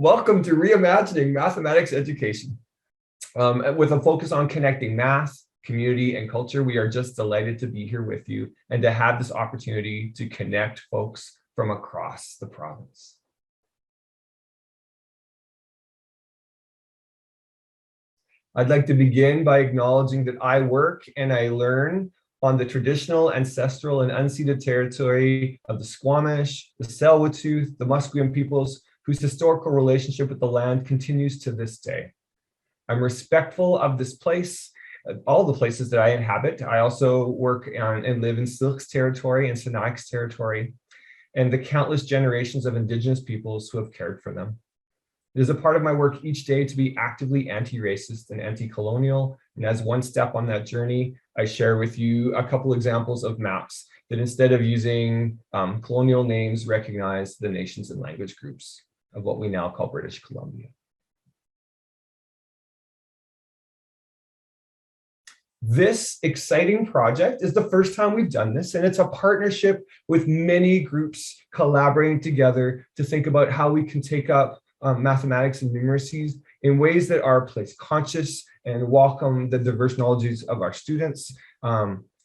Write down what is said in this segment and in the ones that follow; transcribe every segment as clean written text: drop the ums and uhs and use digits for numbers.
Welcome to Reimagining Mathematics Education. With a focus on connecting math, community, and culture, we are just delighted to be here with you and to have this opportunity to connect folks from across the province. I'd like to begin by acknowledging that I work and I learn on the traditional, ancestral, and unceded territory of the Squamish, the Tsleil-Waututh, the Musqueam peoples, whose historical relationship with the land continues to this day. I'm respectful of this place, all the places that I inhabit. I also work on and live in Syilx territory and Sinixt territory, and the countless generations of Indigenous peoples who have cared for them. It is a part of my work each day to be actively anti-racist and anti-colonial. And as one step on that journey, I share with you a couple examples of maps that instead of using colonial names, recognize the nations and language groups of what we now call British Columbia. This exciting project is the first time we've done this, and it's a partnership with many groups collaborating together to think about how we can take up mathematics and numeracies in ways that are place conscious and welcome the diverse knowledges of our students,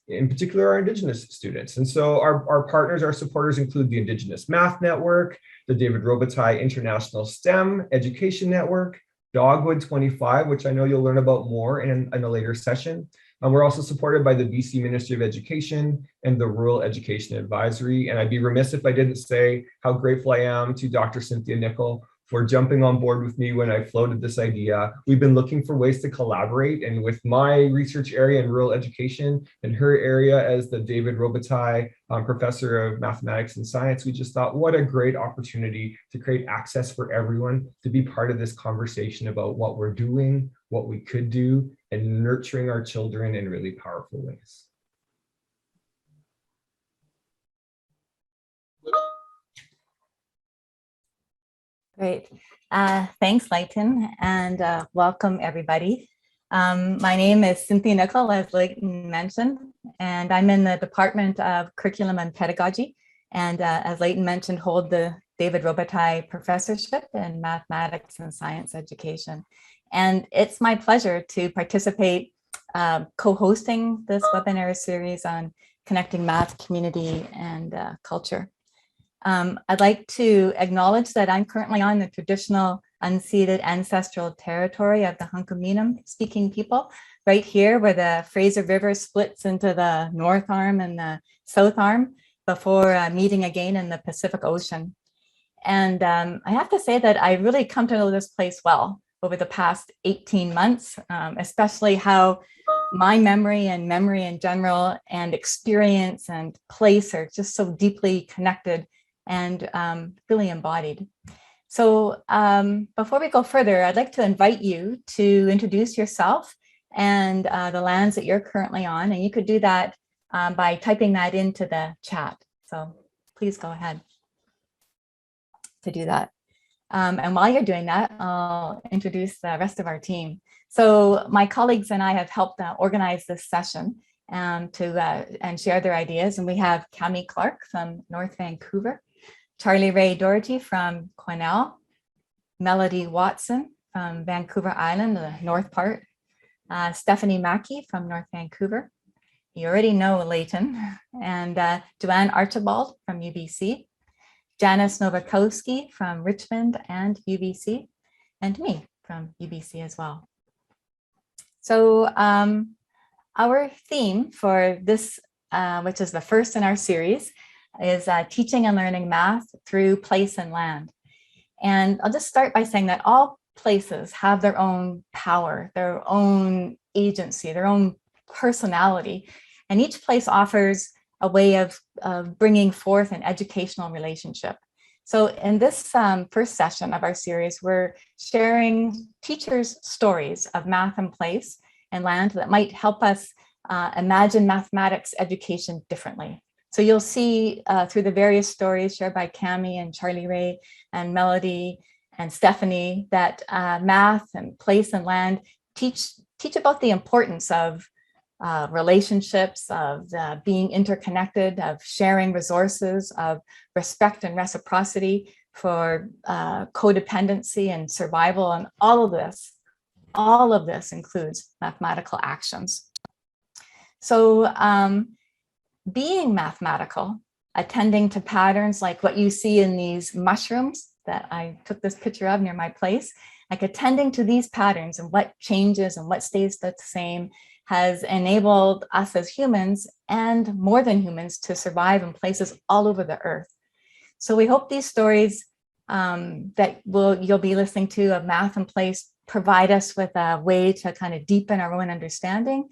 in particular our Indigenous students. And so our partners, our supporters include the Indigenous Math Network, the David Robitaille International STEM Education Network, Dogwood 25, which I know you'll learn about more in a later session. We're also supported by the BC Ministry of Education and the Rural Education Advisory. And I'd be remiss if I didn't say how grateful I am to Dr. Cynthia Nicole for jumping on board with me when I floated this idea. We've been looking for ways to collaborate, and with my research area in rural education and her area as the David Robitaille Professor of Mathematics and Science, we just thought, what a great opportunity to create access for everyone to be part of this conversation about what we're doing, what we could do, and nurturing our children in really powerful ways. Great. Thanks, Leighton, and welcome everybody. My name is Cynthia Nicole, as Leighton mentioned, and I'm in the Department of Curriculum and Pedagogy, and as Leighton mentioned, hold the David Robitaille Professorship in Mathematics and Science Education. And it's my pleasure to participate co-hosting this webinar series on connecting math, community, and culture. I'd like to acknowledge that I'm currently on the traditional unceded ancestral territory of the Hunkaminam speaking people, right here where the Fraser River splits into the North Arm and the South Arm before meeting again in the Pacific Ocean. And I have to say that I really come to know this place well over the past 18 months, especially how my memory in general and experience and place are just so deeply connected and really embodied. So before we go further, I'd like to invite you to introduce yourself and the lands that you're currently on. And you could do that by typing that into the chat. So please go ahead to do that. And while you're doing that, I'll introduce the rest of our team. So my colleagues and I have helped organize this session and share their ideas. And we have Cami Clark from North Vancouver, Ray Doherty from Quesnel, Melody Watson from Vancouver Island, the north part, Stephanie Mackey from North Vancouver. You already know Leighton, and Joanne Archibald from UBC, Janice Nowakowski from Richmond and UBC, and me from UBC as well. So our theme for this, which is the first in our series, is teaching and learning math through place and land. And I'll just start by saying that all places have their own power, their own agency, their own personality, and each place offers a way of bringing forth an educational relationship. So in this first session of our series, we're sharing teachers' stories of math and place and land that might help us imagine mathematics education differently. So you'll see through the various stories shared by Cami and Ray and Melody and Stephanie that math and place and land teach about the importance of relationships, of being interconnected, of sharing resources, of respect and reciprocity for codependency and survival, and all of this includes mathematical actions. So being mathematical, attending to patterns like what you see in these mushrooms that I took this picture of near my place, like attending to these patterns and what changes and what stays the same has enabled us as humans and more than humans to survive in places all over the earth. So we hope these stories that you'll be listening to of Math in Place provide us with a way to kind of deepen our own understanding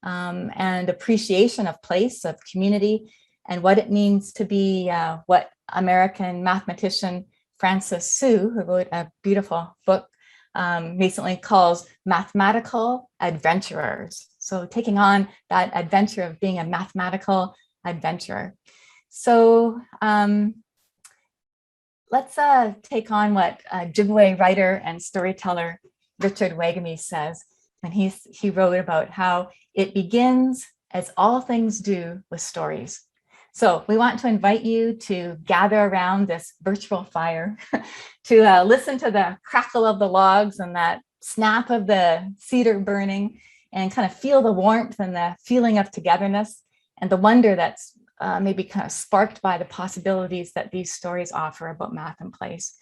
and appreciation of place, of community, and what it means to be what American mathematician Francis Su, who wrote a beautiful book, recently calls mathematical adventurers. So taking on that adventure of being a mathematical adventurer. So let's take on what giveaway writer and storyteller Richard Wagamy says when he wrote about how it begins, as all things do, with stories. So we want to invite you to gather around this virtual fire, to listen to the crackle of the logs and that snap of the cedar burning, and kind of feel the warmth and the feeling of togetherness and the wonder that's maybe kind of sparked by the possibilities that these stories offer about Math in Place.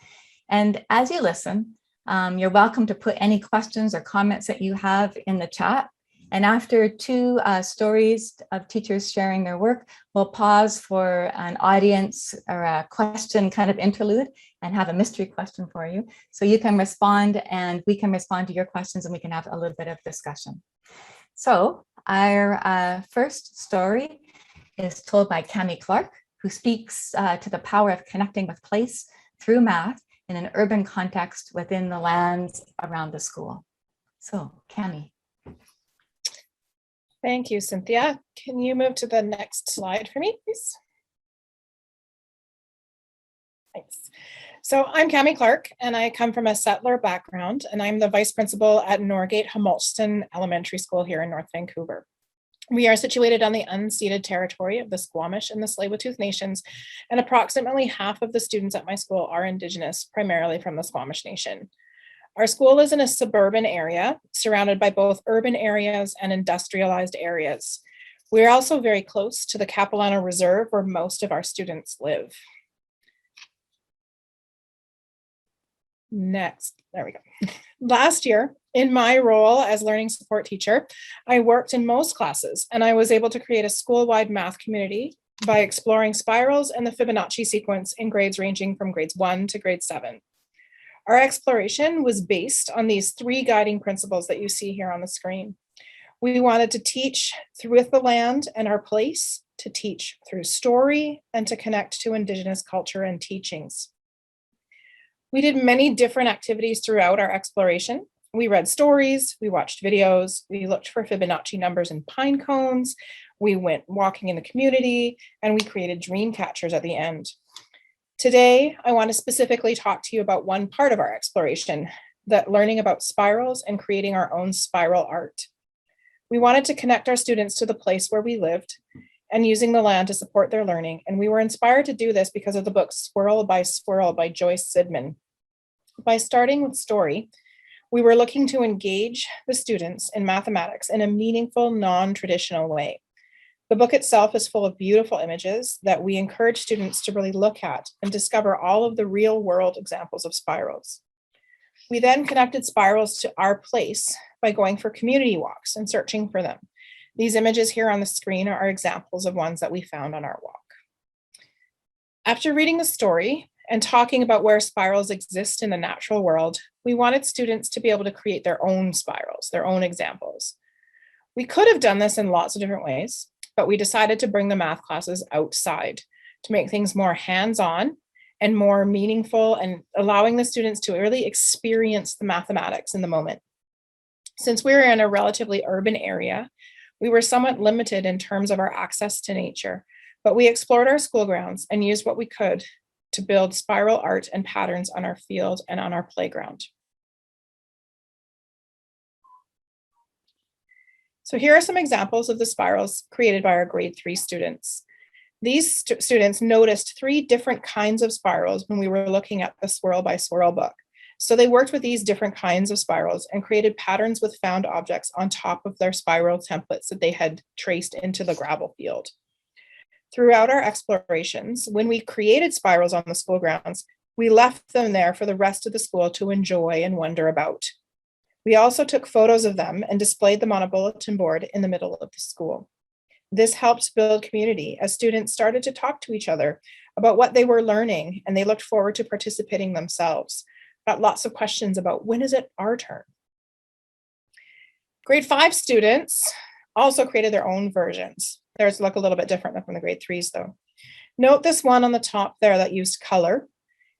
And as you listen, you're welcome to put any questions or comments that you have in the chat. And after two stories of teachers sharing their work, we'll pause for an audience or a question kind of interlude and have a mystery question for you. So you can respond and we can respond to your questions and we can have a little bit of discussion. So our first story is told by Cami Clark, who speaks to the power of connecting with place through math in an urban context within the lands around the school. So Cami. Thank you, Cynthia. Can you move to the next slide for me, please? Thanks. So I'm Cami Clark, and I come from a settler background, and I'm the vice principal at Norgate Hamilton Elementary School here in North Vancouver. We are situated on the unceded territory of the Squamish and the Tsleil-Waututh Nations, and approximately half of the students at my school are Indigenous, primarily from the Squamish Nation. Our school is in a suburban area, surrounded by both urban areas and industrialized areas. We're also very close to the Capilano Reserve, where most of our students live. Next, there we go. Last year, in my role as learning support teacher, I worked in most classes, and I was able to create a school-wide math community by exploring spirals and the Fibonacci sequence in grades ranging from grades 1 to grade 7. Our exploration was based on these three guiding principles that you see here on the screen. We wanted to teach through the land and our place, to teach through story, and to connect to Indigenous culture and teachings. We did many different activities throughout our exploration. We read stories, we watched videos, we looked for Fibonacci numbers in pine cones, we went walking in the community, and we created dream catchers at the end. Today, I want to specifically talk to you about one part of our exploration, that learning about spirals and creating our own spiral art. We wanted to connect our students to the place where we lived and using the land to support their learning. And we were inspired to do this because of the book Swirl by Swirl by Joyce Sidman. By starting with story, we were looking to engage the students in mathematics in a meaningful, non-traditional way. The book itself is full of beautiful images that we encourage students to really look at and discover all of the real world examples of spirals. We then connected spirals to our place by going for community walks and searching for them. These images here on the screen are examples of ones that we found on our walk. After reading the story and talking about where spirals exist in the natural world, we wanted students to be able to create their own spirals, their own examples. We could have done this in lots of different ways, but we decided to bring the math classes outside to make things more hands-on and more meaningful and allowing the students to really experience the mathematics in the moment. Since we were in a relatively urban area, we were somewhat limited in terms of our access to nature, but we explored our school grounds and used what we could to build spiral art and patterns on our field and on our playground. So here are some examples of the spirals created by our grade 3 students. These students noticed 3 different kinds of spirals when we were looking at the Swirl by Swirl book. So they worked with these different kinds of spirals and created patterns with found objects on top of their spiral templates that they had traced into the gravel field. Throughout our explorations, when we created spirals on the school grounds, we left them there for the rest of the school to enjoy and wonder about. We also took photos of them and displayed them on a bulletin board in the middle of the school. This helped build community as students started to talk to each other about what they were learning, and they looked forward to participating themselves. Got lots of questions about when is it our turn? Grade 5 students also created their own versions. Theirs look a little bit different from the grade 3s though. Note this one on the top there that used color.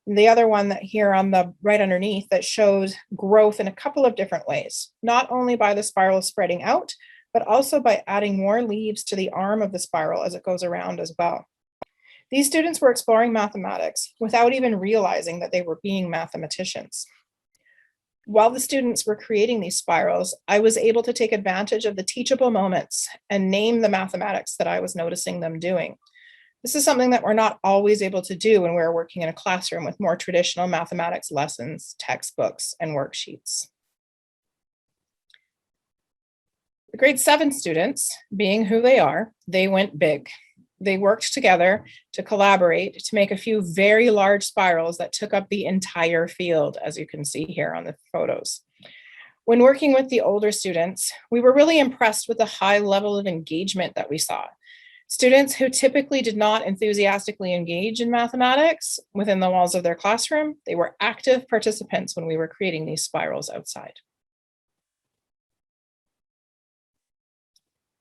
The other one that here on the right underneath that shows growth in a couple of different ways, not only by the spiral spreading out, but also by adding more leaves to the arm of the spiral as it goes around as well. These students were exploring mathematics without even realizing that they were being mathematicians. While the students were creating these spirals, I was able to take advantage of the teachable moments and name the mathematics that I was noticing them doing. This is something that we're not always able to do when we're working in a classroom with more traditional mathematics lessons, textbooks, and worksheets. The grade 7 students, being who they are, they went big. They worked together to collaborate to make a few very large spirals that took up the entire field, as you can see here on the photos. When working with the older students, we were really impressed with the high level of engagement that we saw. Students who typically did not enthusiastically engage in mathematics within the walls of their classroom, they were active participants when we were creating these spirals outside.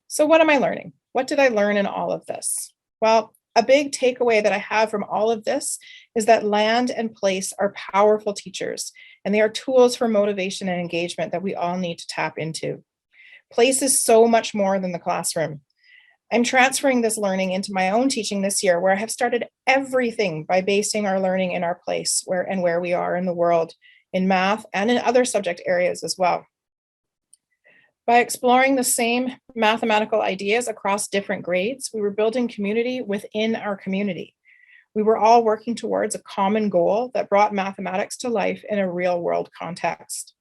So what am I learning? What did I learn in all of this? Well, a big takeaway that I have from all of this is that land and place are powerful teachers, and they are tools for motivation and engagement that we all need to tap into. Place is so much more than the classroom. I'm transferring this learning into my own teaching this year, where I have started everything by basing our learning in our place where we are in the world, in math and in other subject areas as well. By exploring the same mathematical ideas across different grades, we were building community within our community. We were all working towards a common goal that brought mathematics to life in a real world context.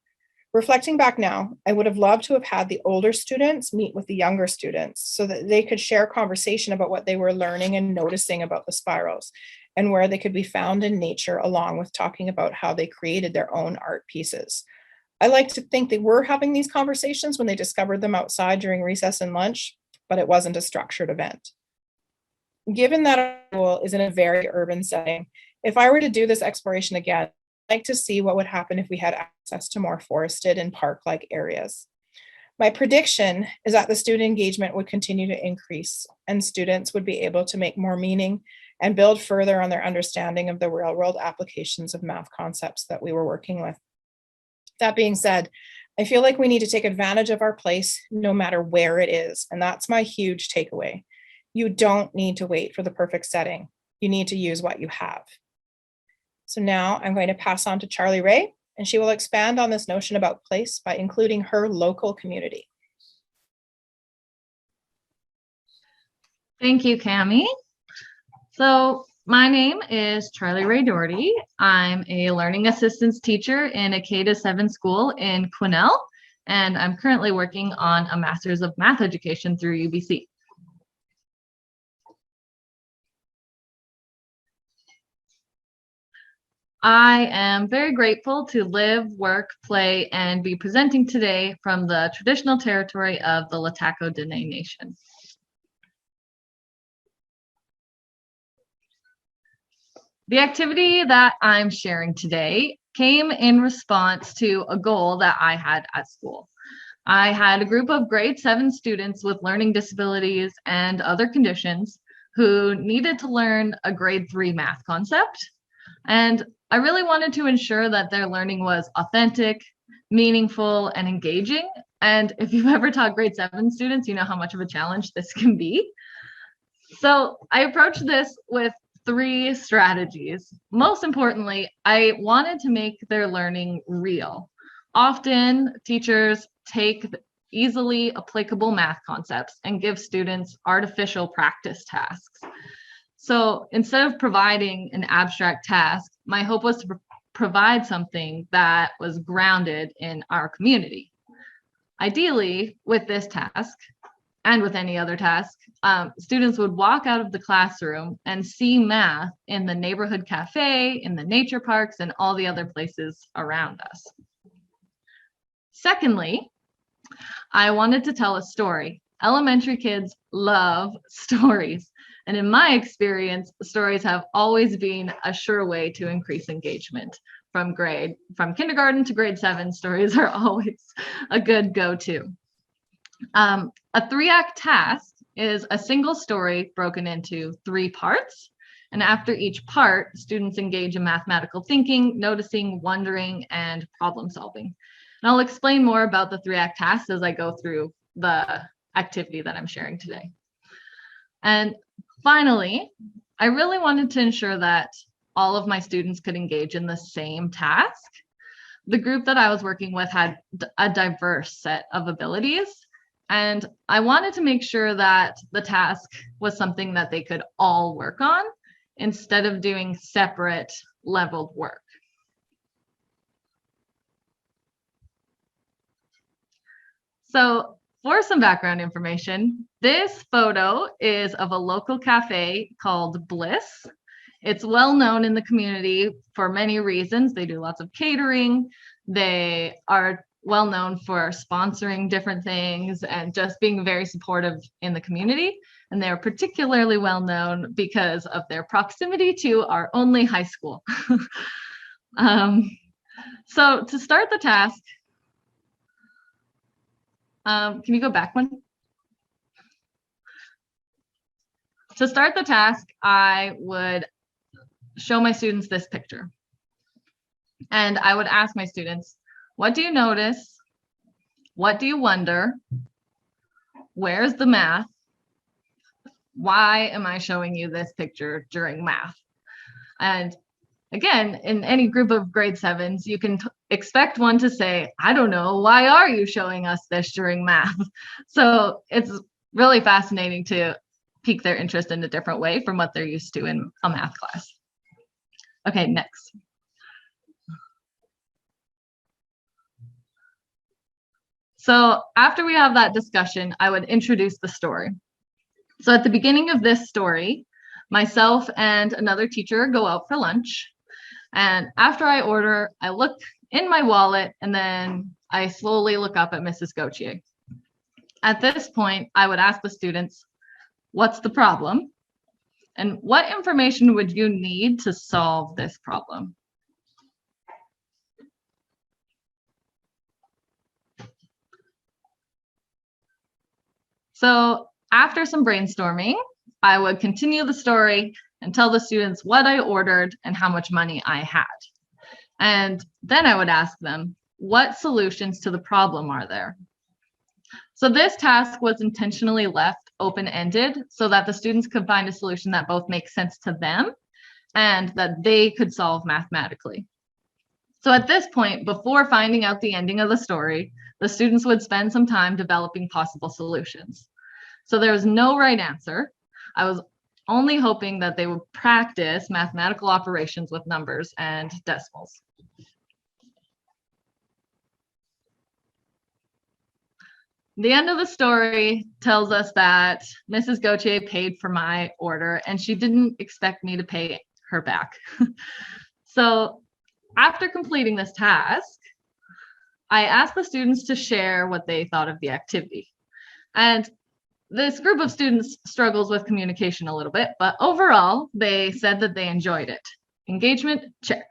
Reflecting back now, I would have loved to have had the older students meet with the younger students so that they could share conversation about what they were learning and noticing about the spirals and where they could be found in nature, along with talking about how they created their own art pieces. I like to think they were having these conversations when they discovered them outside during recess and lunch, but it wasn't a structured event. Given that our school is in a very urban setting, if I were to do this exploration again, I'd like to see what would happen if we had access to more forested and park-like areas. My prediction is that the student engagement would continue to increase and students would be able to make more meaning and build further on their understanding of the real-world applications of math concepts that we were working with. That being said, I feel like we need to take advantage of our place no matter where it is, and that's my huge takeaway. You don't need to wait for the perfect setting. You need to use what you have. So now I'm going to pass on to Charlie Ray, and she will expand on this notion about place by including her local community. Thank you, Cami. So my name is Charlie Ray Doherty. I'm a learning assistance teacher in a K-7 school in Quesnel, and I'm currently working on a Master's of Math Education through UBC. I am very grateful to live, work, play, and be presenting today from the traditional territory of the Lataco Dene Nation. The activity that I'm sharing today came in response to a goal that I had at school. I had a group of grade 7 students with learning disabilities and other conditions who needed to learn a grade 3 math concept. And I really wanted to ensure that their learning was authentic, meaningful, and engaging. And if you've ever taught grade 7 students, you know how much of a challenge this can be. So I approached this with 3 strategies. Most importantly, I wanted to make their learning real. Often, teachers take easily applicable math concepts and give students artificial practice tasks. So instead of providing an abstract task, my hope was to provide something that was grounded in our community. Ideally, with this task, and with any other task, students would walk out of the classroom and see math in the neighborhood cafe, in the nature parks, and all the other places around us. Secondly, I wanted to tell a story. Elementary kids love stories. And in my experience, stories have always been a sure way to increase engagement. From kindergarten to grade 7, stories are always a good go-to. A 3-act task is a single story broken into 3 parts. And after each part, students engage in mathematical thinking, noticing, wondering, and problem solving. And I'll explain more about the 3-act task as I go through the activity that I'm sharing today. And finally, I really wanted to ensure that all of my students could engage in the same task. The group that I was working with had a diverse set of abilities, and I wanted to make sure that the task was something that they could all work on instead of doing separate leveled work. So for some background information, this photo is of a local cafe called Bliss. It's well known in the community for many reasons. They do lots of catering. They are well known for sponsoring different things and just being very supportive in the community. And they're particularly well known because of their proximity to our only high school. So to start the task, can you go back one? To start the task, I would show my students this picture. And I would ask my students, what do you notice? What do you wonder? Where's the math? Why am I showing you this picture during math? And again, in any group of grade 7s, you can expect one to say, I don't know, why are you showing us this during math? So it's really fascinating to pique their interest in a different way from what they're used to in a math class. Okay, next. So after we have that discussion, I would introduce the story. So at the beginning of this story, myself and another teacher go out for lunch. And after I order, I look in my wallet and then I slowly look up at Mrs. Gauthier. At this point, I would ask the students, what's the problem? And what information would you need to solve this problem? So after some brainstorming, I would continue the story and tell the students what I ordered and how much money I had. And then I would ask them, what solutions to the problem are there? So this task was intentionally left open-ended so that the students could find a solution that both makes sense to them and that they could solve mathematically. So at this point, before finding out the ending of the story, the students would spend some time developing possible solutions. So there was no right answer. I was only hoping that they would practice mathematical operations with numbers and decimals. The end of the story tells us that Mrs. Gauthier paid for my order and she didn't expect me to pay her back. So after completing this task, I asked the students to share what they thought of the activity. And this group of students struggles with communication a little bit, but overall, they said that they enjoyed it. Engagement, check.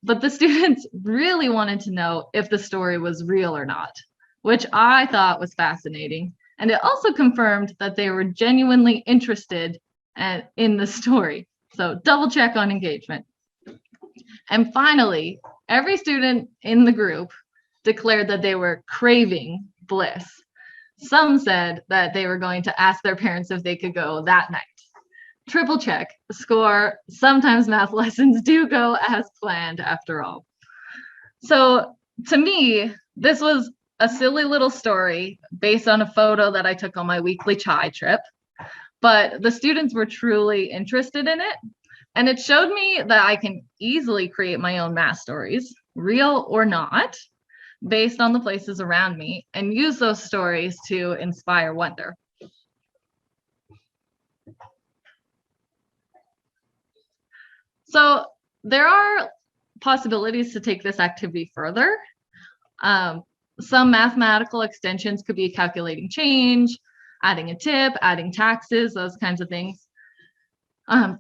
But the students really wanted to know if the story was real or not, which I thought was fascinating. And it also confirmed that they were genuinely interested in the story. So double check on engagement. And finally, every student in the group declared that they were craving Bliss. Some said that they were going to ask their parents if they could go that night. Triple check, score. Sometimes math lessons do go as planned after all. So to me, this was a silly little story based on a photo that I took on my weekly chai trip. but the students were truly interested in it. And it showed me that I can easily create my own math stories, real or not, based on the places around me, and use those stories to inspire wonder. So there are possibilities to take this activity further. Some mathematical extensions could be calculating change, adding a tip, adding taxes, those kinds of things.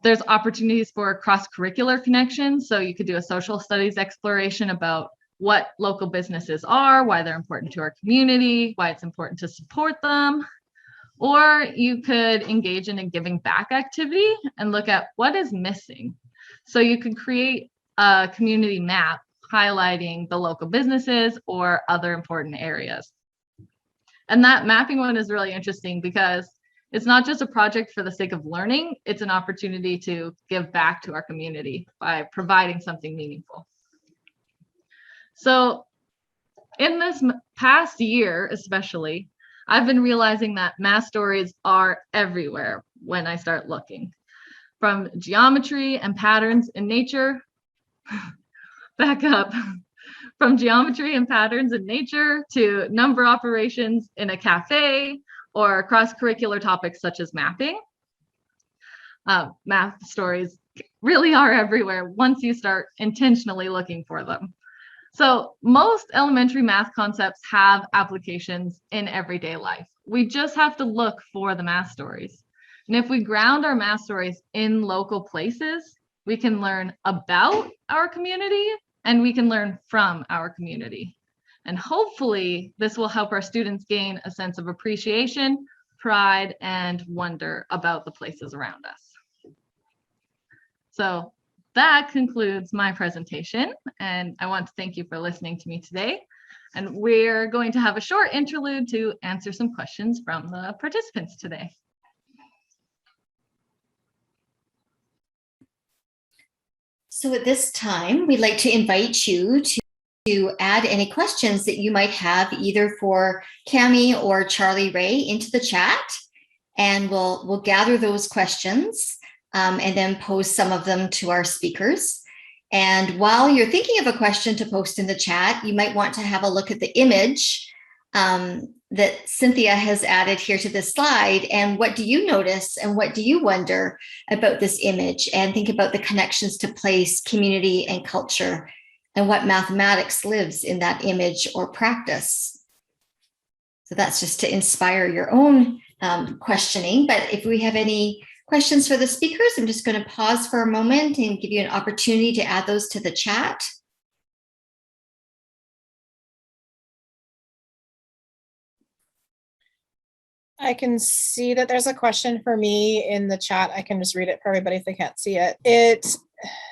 There's opportunities for cross-curricular connections. So you could do a social studies exploration about what local businesses are, why they're important to our community, why it's important to support them. Or you could engage in a giving back activity and look at what is missing. So you could create a community map highlighting the local businesses or other important areas. And that mapping one is really interesting because it's not just a project for the sake of learning, it's an opportunity to give back to our community by providing something meaningful. So in this past year, especially, I've been realizing that math stories are everywhere when I start looking. From geometry and patterns in nature, back up, from geometry and patterns in nature to number operations in a cafe or cross-curricular topics such as mapping. Math stories really are everywhere once you start intentionally looking for them. So most elementary math concepts have applications in everyday life. We just have to look for the math stories. And if we ground our math stories in local places, we can learn about our community and we can learn from our community. And hopefully this will help our students gain a sense of appreciation, pride, and wonder about the places around us. So that concludes my presentation, and I want to thank you for listening to me today. And we're going to have a short interlude to answer some questions from the participants today. So at this time, we'd like to invite you to add any questions that you might have either for Cami or Charlie Ray into the chat, and we'll gather those questions and then pose some of them to our speakers. And while you're thinking of a question to post in the chat, you might want to have a look at the image that Cynthia has added here to this slide. And what do you notice and what do you wonder about this image? And think about the connections to place, community, and culture, and what mathematics lives in that image or practice. So that's just to inspire your own questioning. But if we have any questions for the speakers, I'm just going to pause for a moment and give you an opportunity to add those to the chat. I can see that there's a question for me in the chat. I can just read it for everybody if they can't see it. It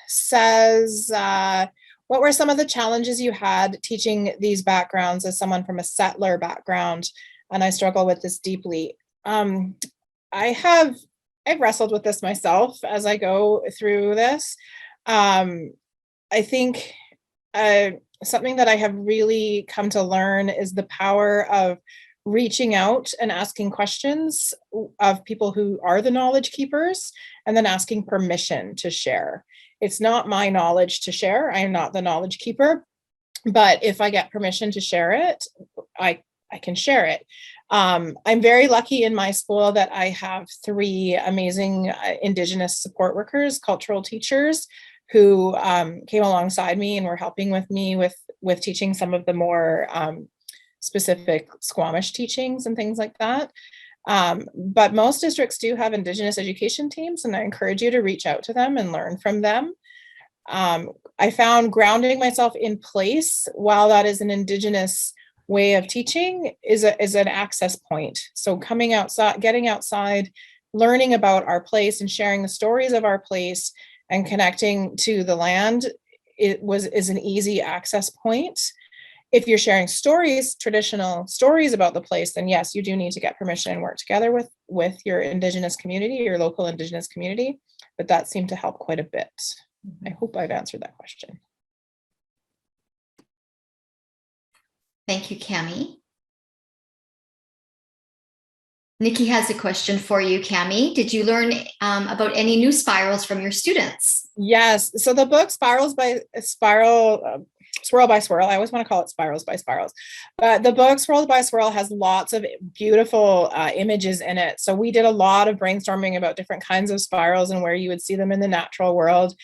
says, what were some of the challenges you had teaching these backgrounds as someone from a settler background? And I struggle with this deeply. I've wrestled with this myself as I go through this. I think something that I have really come to learn is the power of reaching out and asking questions of people who are the knowledge keepers, and then asking permission to share. It's not my knowledge to share. I am not the knowledge keeper, but if I get permission to share it, I can share it. I'm very lucky in my school that I have 3 amazing Indigenous support workers, cultural teachers, who came alongside me and were helping with me with teaching some of the more specific Squamish teachings and things like that. But most districts do have Indigenous education teams, and I encourage you to reach out to them and learn from them. I found grounding myself in place, while that is an Indigenous way of teaching, is an access point. So coming outside, getting outside, learning about our place and sharing the stories of our place and connecting to the land, is an easy access point. If you're sharing stories, traditional stories about the place, then yes, you do need to get permission and work together with your Indigenous community, your local Indigenous community, but that seemed to help quite a bit. I hope I've answered that question. Thank you, Cami. Nikki has a question for you, Cami. Did you learn about any new spirals from your students? Yes. So the book Swirl by Swirl. I always want to call it Spirals by Spirals. But the book Swirl by Swirl has lots of beautiful images in it. So we did a lot of brainstorming about different kinds of spirals and where you would see them in the natural world.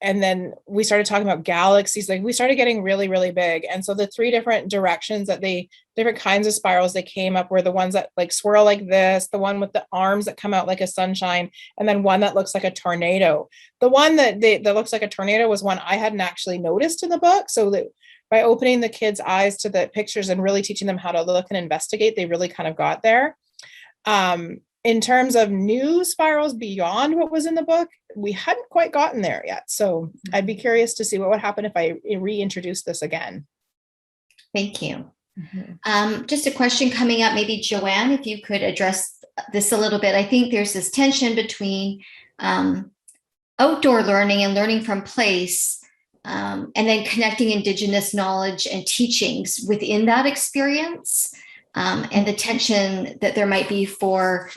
And then we started talking about galaxies. Like we started getting really, really big. And so the 3 different directions that different kinds of spirals they came up were the ones that like swirl like this, the one with the arms that come out like a sunshine, and then one that looks like a tornado. The one that looks like a tornado was one I hadn't actually noticed in the book. So that by opening the kids' eyes to the pictures and really teaching them how to look and investigate, they really kind of got there. In terms of new spirals beyond what was in the book, we hadn't quite gotten there yet. So I'd be curious to see what would happen if I reintroduce this again. Thank you. Just a question coming up, maybe Joanne, if you could address this a little bit. I think there's this tension between outdoor learning and learning from place, and then connecting Indigenous knowledge and teachings within that experience. And the tension that there might be for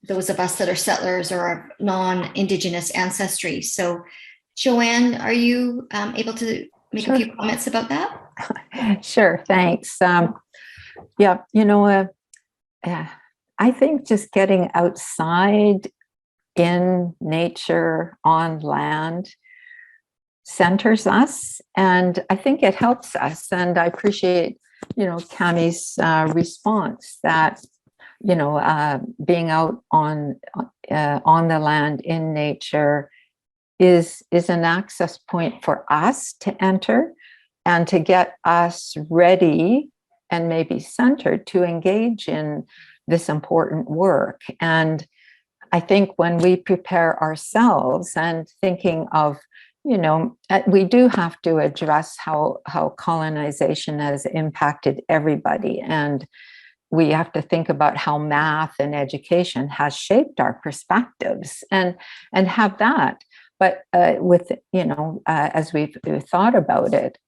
those of us that are settlers or of non-Indigenous ancestry. So, Joanne, are you able to make a few comments about that? Sure, thanks. Yeah, I think just getting outside in nature, on land, centers us, and I think it helps us. And I appreciate Cami's response that, being out on the land in nature is an access point for us to enter and to get us ready and maybe centered to engage in this important work. And I think when we prepare ourselves and thinking of we do have to address how colonization has impacted everybody. And we have to think about how math and education has shaped our perspectives and have that. But as we've thought about it,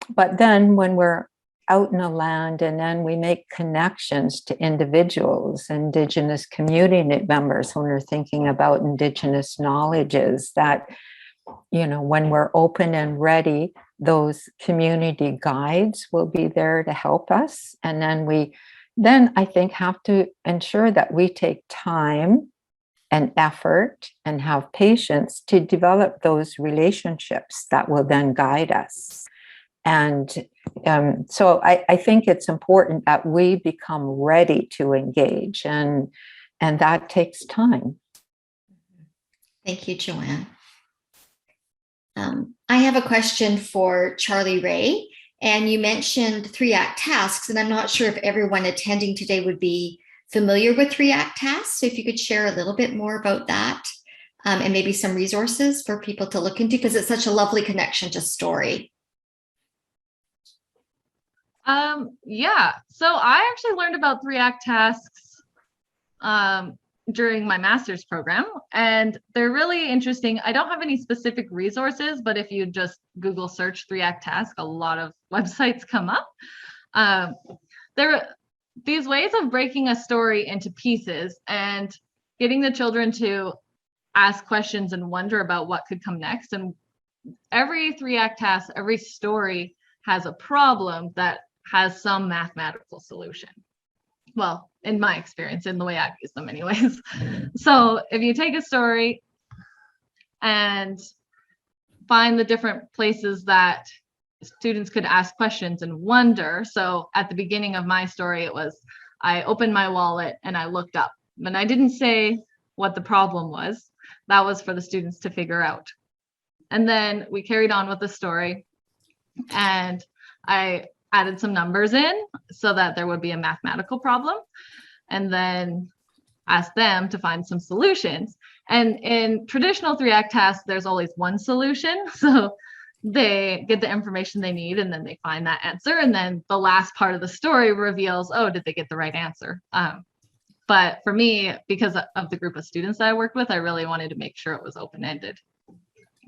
but then when we're out in the land and then we make connections to individuals, Indigenous community members, when we're thinking about Indigenous knowledges that, when we're open and ready, those community guides will be there to help us. And then I think have to ensure that we take time and effort and have patience to develop those relationships that will then guide us. And so I think it's important that we become ready to engage, and that takes time. Thank you, Joanne. I have a question for Charlie Ray, and you mentioned 3-act tasks, and I'm not sure if everyone attending today would be familiar with 3-act tasks. So if you could share a little bit more about that, and maybe some resources for people to look into, because it's such a lovely connection to story. Yeah, so I actually learned about 3-act tasks during my master's program, and they're really interesting. I don't have any specific resources, but if you just Google search 3-act task, a lot of websites come up. There are these ways of breaking a story into pieces and getting the children to ask questions and wonder about what could come next. And every 3-act task, every story has a problem that has some mathematical solution. Well, in my experience, in the way I've used them anyways. So if you take a story and find the different places that students could ask questions and wonder. So at the beginning of my story, it was, I opened my wallet and I looked up, and I didn't say what the problem was. That was for the students to figure out. And then we carried on with the story, and I added some numbers in so that there would be a mathematical problem, and then asked them to find some solutions. And in traditional 3-act tasks, there's always one solution. So they get the information they need, and then they find that answer. And then the last part of the story reveals, oh, did they get the right answer? But for me, because of the group of students that I worked with, I really wanted to make sure it was open-ended.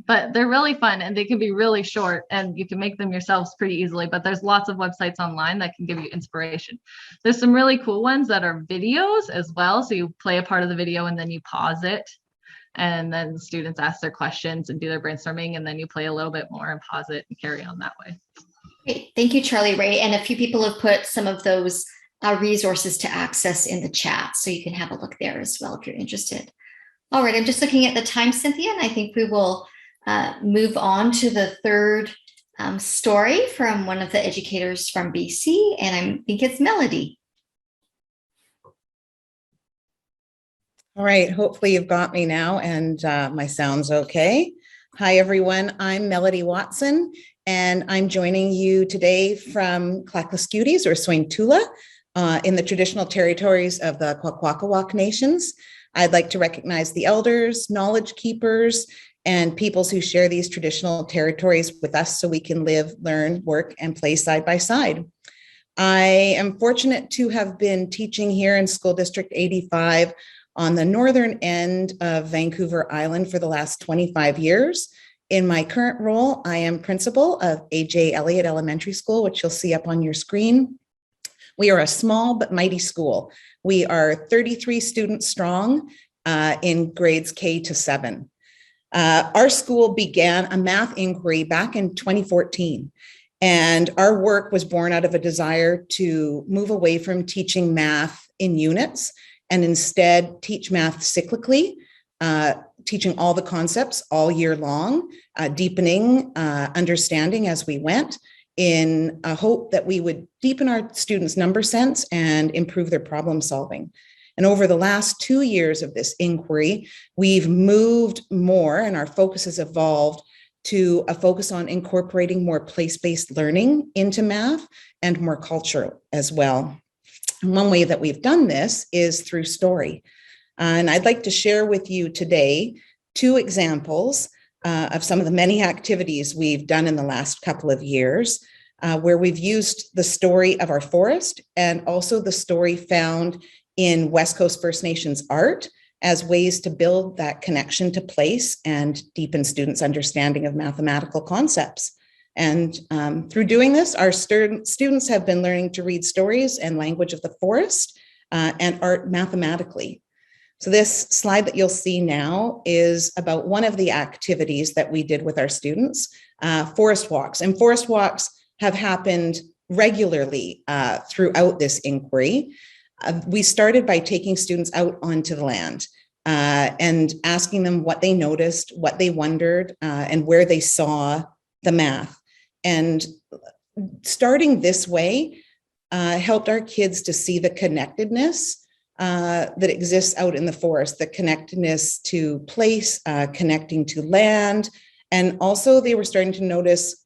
but they're really fun and they can be really short and you can make them yourselves pretty easily, but there's lots of websites online that can give you inspiration. There's some really cool ones that are videos as well. So you play a part of the video and then you pause it and then students ask their questions and do their brainstorming and then you play a little bit more and pause it and carry on that way. Great. Thank you, Charlie Ray. And a few people have put some of those resources to access in the chat, so you can have a look there as well if you're interested. All right, I'm just looking at the time, Cynthia, and I think we will move on to the third story from one of the educators from BC, and I think it's Melody. All right, hopefully you've got me now and my sound's okay. Hi everyone, I'm Melody Watson and I'm joining you today from Claclascuties or Swing-Tula in the traditional territories of the Kwakwaka'wakw Nations. I'd like to recognize the elders, knowledge keepers, and peoples who share these traditional territories with us so we can live, learn, work, and play side by side. I am fortunate to have been teaching here in School District 85 on the northern end of Vancouver Island for the last 25 years. In my current role, I am principal of A.J. Elliott Elementary School, which you'll see up on your screen. We are a small but mighty school. We are 33 students strong in grades K to 7. Our school began a math inquiry back in 2014, and our work was born out of a desire to move away from teaching math in units and instead teach math cyclically, teaching all the concepts all year long, deepening understanding as we went, in a hope that we would deepen our students' number sense and improve their problem solving. And over the last 2 years of this inquiry, we've moved more and our focus has evolved to a focus on incorporating more place-based learning into math and more culture as well. And one way that we've done this is through story. And I'd like to share with you today 2 examples of some of the many activities we've done in the last couple of years, where we've used the story of our forest and also the story found in West Coast First Nations art as ways to build that connection to place and deepen students' understanding of mathematical concepts. And through doing this, our students have been learning to read stories and language of the forest and art mathematically. So this slide that you'll see now is about one of the activities that we did with our students, forest walks. And forest walks have happened regularly throughout this inquiry. We started by taking students out onto the land and asking them what they noticed, what they wondered, and where they saw the math. And starting this way helped our kids to see the connectedness that exists out in the forest, the connectedness to place, connecting to land, and also they were starting to notice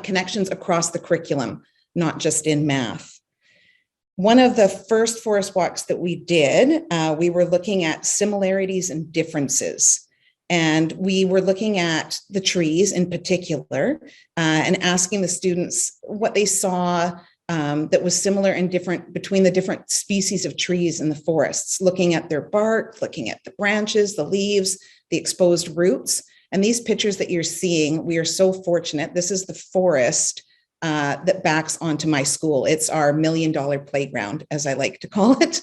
connections across the curriculum, not just in math. One of the first forest walks that we did, we were looking at similarities and differences. And we were looking at the trees in particular and asking the students what they saw that was similar and different between the different species of trees in the forests, looking at their bark, looking at the branches, the leaves, the exposed roots. And these pictures that you're seeing, we are so fortunate. This is the forest that backs onto my school. It's our $1 million playground, as I like to call it.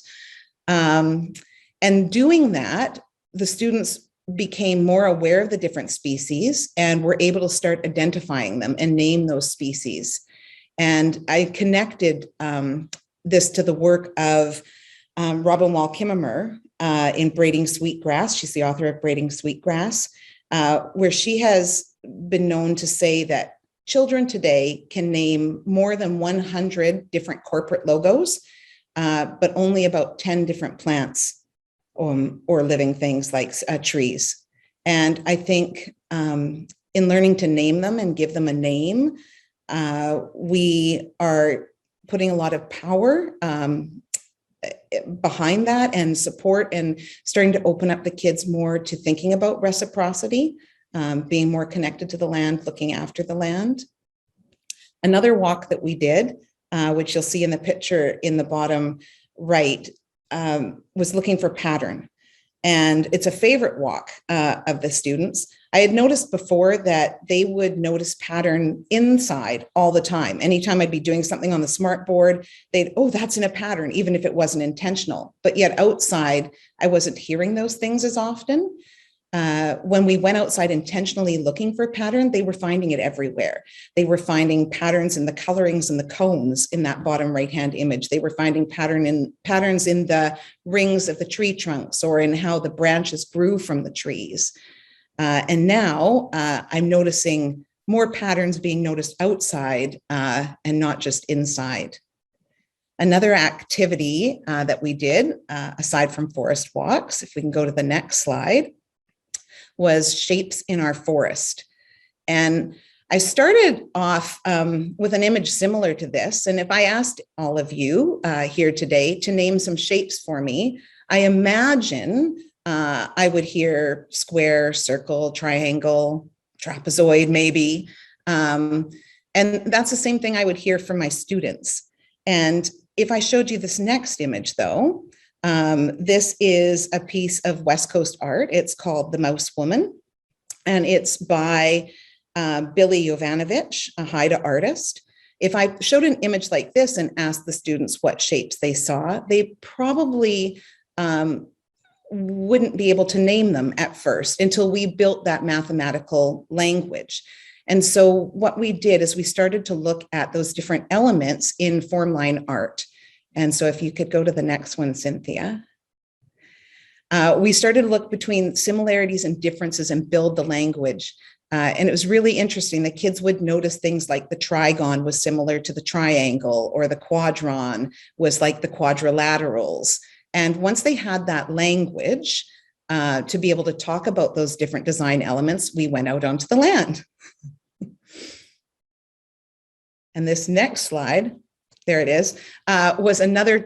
And doing that, the students became more aware of the different species and were able to start identifying them and name those species. And I connected this to the work of Robin Wall Kimmerer in Braiding Sweetgrass. She's the author of Braiding Sweetgrass, where she has been known to say that children today can name more than 100 different corporate logos, but only about 10 different plants or living things like trees. And I think in learning to name them and give them a name, we are putting a lot of power behind that and support and starting to open up the kids more to thinking about reciprocity, being more connected to the land, looking after the land. Another walk that we did, which you'll see in the picture in the bottom right, was looking for pattern. And it's a favorite walk of the students. I had noticed before that they would notice pattern inside all the time. Anytime I'd be doing something on the smart board, they'd, oh, that's in a pattern, even if it wasn't intentional. But yet outside, I wasn't hearing those things as often. When we went outside intentionally looking for pattern, they were finding it everywhere. They were finding patterns in the colorings and the cones in that bottom right-hand image. They were finding patterns in the rings of the tree trunks or in how the branches grew from the trees. And now I'm noticing more patterns being noticed outside and not just inside. Another activity that we did, aside from forest walks, if we can go to the next slide, was shapes in our forest. And I started off with an image similar to this. And if I asked all of you here today to name some shapes for me, I imagine I would hear square, circle, triangle, trapezoid, maybe. And that's the same thing I would hear from my students. And if I showed you this next image though, this is a piece of West Coast art. It's called The Mouse Woman, and it's by Billy Jovanovic, a Haida artist. If I showed an image like this and asked the students what shapes they saw, they probably wouldn't be able to name them at first until we built that mathematical language. And so what we did is we started to look at those different elements in formline art. And so if you could go to the next one, Cynthia. We started to look between similarities and differences and build the language. And it was really interesting. The kids would notice things like the trigon was similar to the triangle, or the quadron was like the quadrilaterals. And once they had that language to be able to talk about those different design elements, we went out onto the land. And this next slide, there it is, was another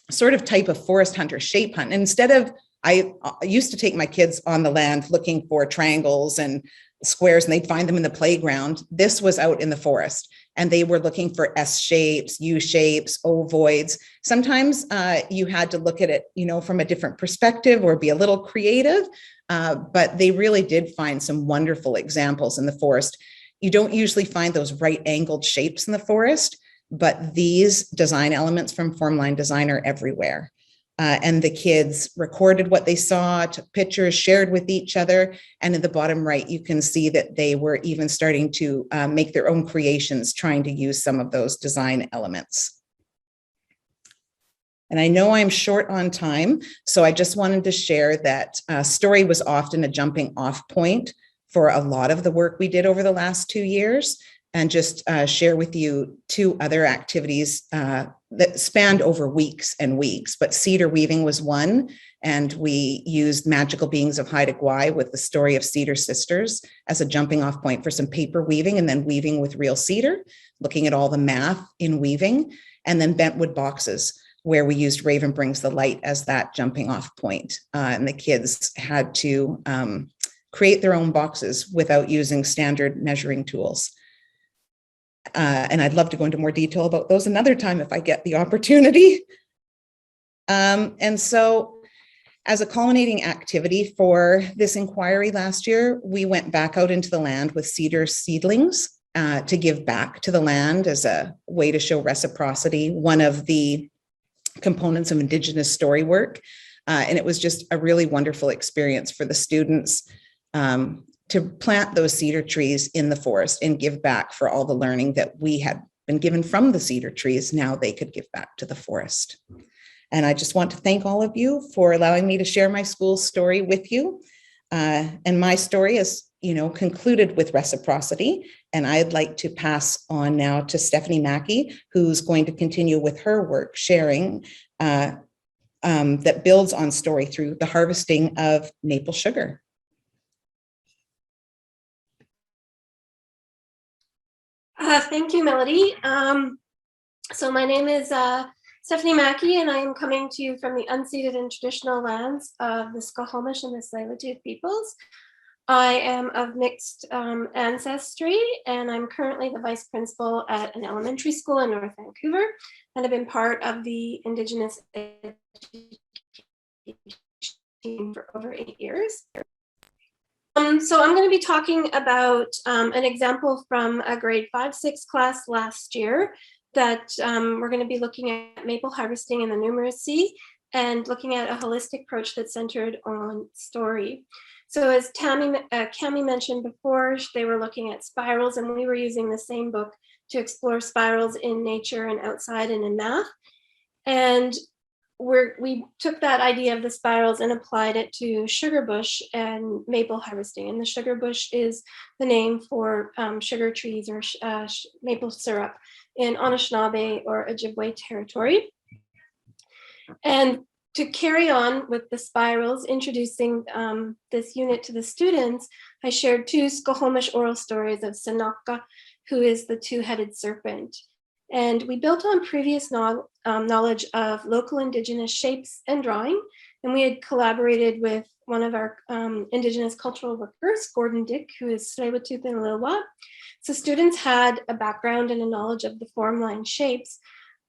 sort of type of forest hunter shape hunt. And instead of, I used to take my kids on the land looking for triangles and squares, and they'd find them in the playground. This was out in the forest, and they were looking for S shapes, U shapes, ovoids. Sometimes you had to look at it, from a different perspective or be a little creative, but they really did find some wonderful examples in the forest. You don't usually find those right angled shapes in the forest, but these design elements from Formline Design are everywhere. And the kids recorded what they saw, took pictures, shared with each other. And in the bottom right, you can see that they were even starting to make their own creations, trying to use some of those design elements. And I know I'm short on time, so I just wanted to share that story was often a jumping off point for a lot of the work we did over the last 2 years. And just share with you 2 other activities that spanned over weeks and weeks, but cedar weaving was one, and we used Magical Beings of Haida Gwaii with the story of Cedar Sisters as a jumping off point for some paper weaving, and then weaving with real cedar, looking at all the math in weaving, and then bentwood boxes, where we used Raven Brings the Light as that jumping off point. And the kids had to create their own boxes without using standard measuring tools. And I'd love to go into more detail about those another time if I get the opportunity. And so as a culminating activity for this inquiry last year, we went back out into the land with cedar seedlings to give back to the land as a way to show reciprocity, one of the components of Indigenous story work. And it was just a really wonderful experience for the students to plant those cedar trees in the forest and give back for all the learning that we had been given from the cedar trees. Now they could give back to the forest. And I just want to thank all of you for allowing me to share my school's story with you. And my story is, concluded with reciprocity. And I'd like to pass on now to Stephanie Mackey, who's going to continue with her work sharing that builds on story through the harvesting of maple sugar. Thank you, Melody. So my name is Stephanie Mackey, and I am coming to you from the unceded and traditional lands of the Squamish and the Tsleil-Waututh peoples. I am of mixed ancestry, and I'm currently the vice principal at an elementary school in North Vancouver, and I've been part of the Indigenous education team for over 8 years. So I'm going to be talking about an example from a grade 5-6 class last year that we're going to be looking at maple harvesting in the Numeracy and looking at a holistic approach that's centered on story. So as Cami mentioned before, they were looking at spirals, and we were using the same book to explore spirals in nature and outside and in math. And we took that idea of the spirals and applied it to sugar bush and maple harvesting. And the sugar bush is the name for sugar trees or maple syrup in Anishinaabe or Ojibwe territory. And to carry on with the spirals, introducing this unit to the students, I shared 2 Skohomish oral stories of Sanaka, who is the 2-headed serpent. And we built on previous knowledge of local Indigenous shapes and drawing. And we had collaborated with one of our Indigenous cultural workers, Gordon Dick, who is Tsleil-Waututh and Lil'wat. So students had a background and a knowledge of the form line shapes.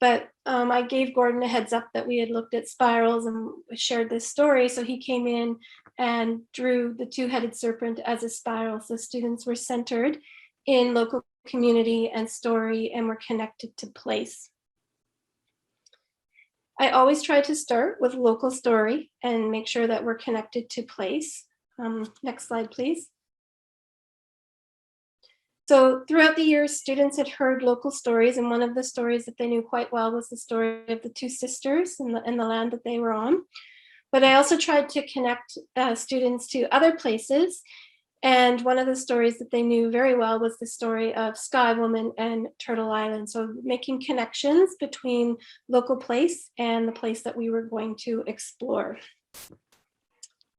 But I gave Gordon a heads up that we had looked at spirals and shared this story. So he came in and drew the 2-headed serpent as a spiral. So students were centered in local community and story and were connected to place. I always try to start with local story and make sure that we're connected to place. Next slide, please. So throughout the years, students had heard local stories, and one of the stories that they knew quite well was the story of the 2 sisters and the land that they were on. But I also tried to connect students to other places, and one of the stories that they knew very well was the story of Sky Woman and Turtle Island. So making connections between local place and the place that we were going to explore.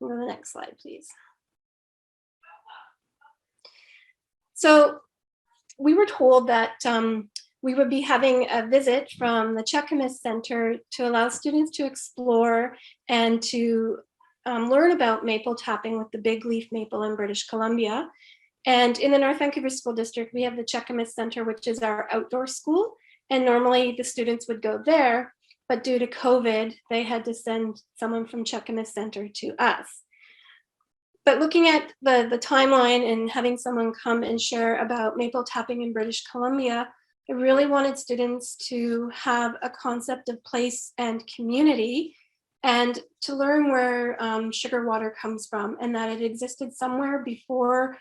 Go to the next slide, please. So we were told that we would be having a visit from the Cheakamus Center to allow students to explore and to learn about maple tapping with the big leaf maple in British Columbia. And in the North Vancouver School District, we have the Cheakamus Center, which is our outdoor school. And normally the students would go there, but due to COVID, they had to send someone from Cheakamus Center to us. But looking at the timeline and having someone come and share about maple tapping in British Columbia, I really wanted students to have a concept of place and community and to learn where sugar water comes from and that it existed somewhere before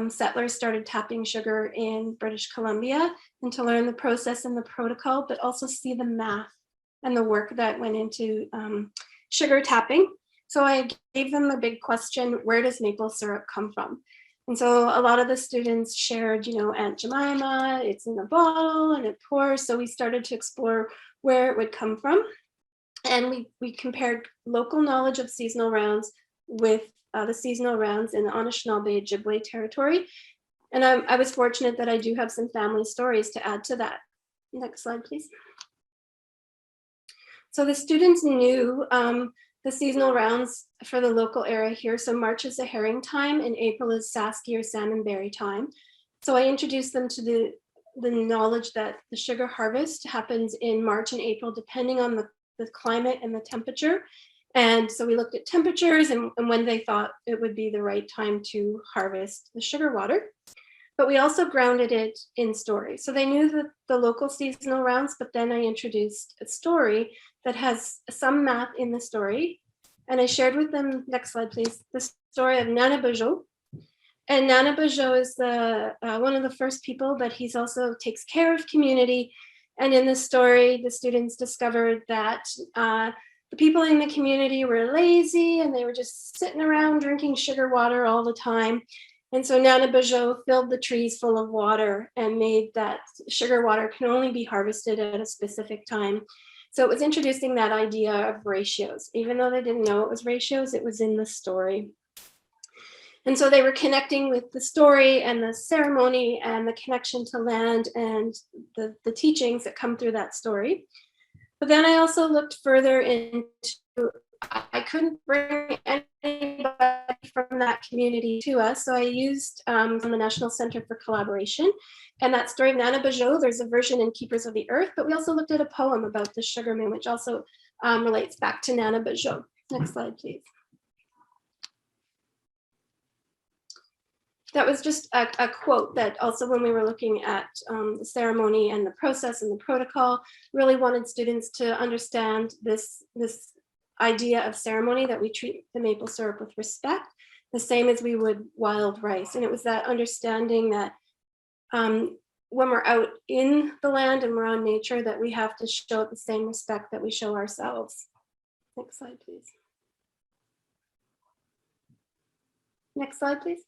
settlers started tapping sugar in British Columbia, and to learn the process and the protocol, but also see the math and the work that went into sugar tapping. So I gave them a big question: where does maple syrup come from? And so a lot of the students shared, Aunt Jemima, it's in a bottle and it pours. So we started to explore where it would come from. And we compared local knowledge of seasonal rounds with the seasonal rounds in the Anishinaabe Ojibwe territory. And I was fortunate that I do have some family stories to add to that. Next slide, please. So the students knew the seasonal rounds for the local area here. So March is the herring time and April is Sasky or salmonberry time. So I introduced them to the knowledge that the sugar harvest happens in March and April, depending on the climate and the temperature. And so we looked at temperatures and when they thought it would be the right time to harvest the sugar water. But we also grounded it in story. So they knew the local seasonal rounds, but then I introduced a story that has some math in the story. And I shared with them, next slide, please, the story of Nana Bajo. And Nana Bajo is one of the first people, but he's also takes care of community. And in the story, the students discovered that the people in the community were lazy and they were just sitting around drinking sugar water all the time. And so Nana Bajo filled the trees full of water and made that sugar water can only be harvested at a specific time. So it was introducing that idea of ratios. Even though they didn't know it was ratios, it was in the story. And so they were connecting with the story and the ceremony and the connection to land and the teachings that come through that story. But then I also looked further into, I couldn't bring anybody from that community to us. So I used from the National Center for Collaboration. And that story of Nana Bajo, there's a version in Keepers of the Earth, but we also looked at a poem about the sugar moon, which also relates back to Nana Bajo. Next slide, please. that was just a quote that also, when we were looking at the ceremony and the process and the protocol, really wanted students to understand this idea of ceremony, that we treat the maple syrup with respect, the same as we would wild rice. And it was that understanding that when we're out in the land and we're on nature, that we have to show it the same respect that we show ourselves. Next slide, please. Next slide, please.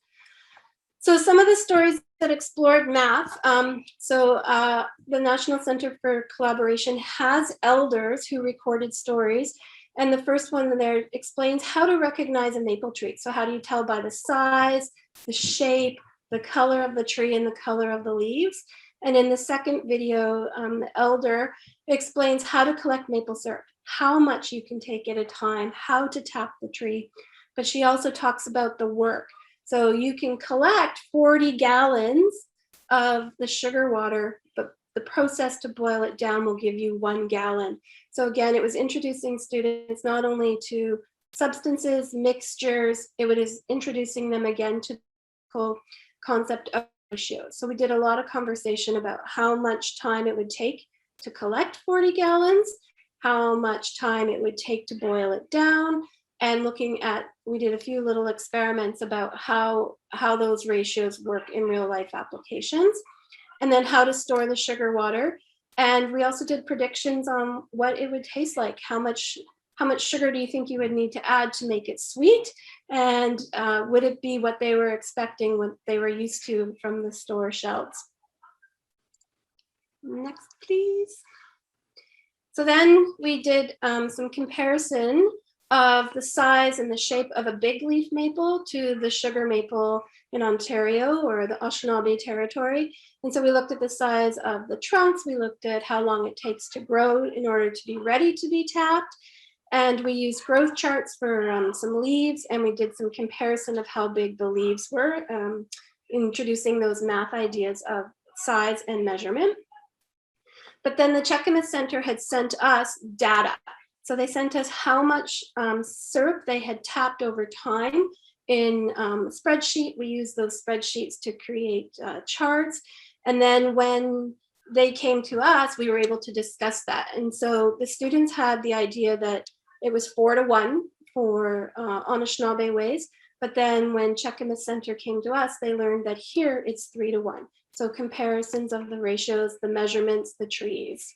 So some of the stories that explored math. The National Center for Collaboration has elders who recorded stories. And the first one there explains how to recognize a maple tree. So how do you tell by the size, the shape, the color of the tree, and the color of the leaves? And in the second video, the elder explains how to collect maple syrup, how much you can take at a time, how to tap the tree. But she also talks about the work. So you can collect 40 gallons of the sugar water, but the process to boil it down will give you 1 gallon. So again, it was introducing students not only to substances, mixtures, it was introducing them again to the whole concept of ratios. So we did a lot of conversation about how much time it would take to collect 40 gallons, how much time it would take to boil it down, and looking at, we did a few little experiments about how those ratios work in real life applications, and then how to store the sugar water. And we also did predictions on what it would taste like. How much sugar do you think you would need to add to make it sweet? And would it be what they were expecting, what they were used to from the store shelves? Next, please. So then we did some comparison of the size and the shape of a big leaf maple to the sugar maple in Ontario or the Anishinaabe territory. And so we looked at the size of the trunks, we looked at how long it takes to grow in order to be ready to be tapped. And we used growth charts for some leaves, and we did some comparison of how big the leaves were, introducing those math ideas of size and measurement. But then the Cheakamus Center had sent us data. So they sent us how much syrup they had tapped over time in a spreadsheet. We used those spreadsheets to create charts. And then when they came to us, we were able to discuss that. And so the students had the idea that it was 4-to-1 for Anishinaabe ways. But then when Cheakamus Center came to us, they learned that here it's 3-to-1. So comparisons of the ratios, the measurements, the trees.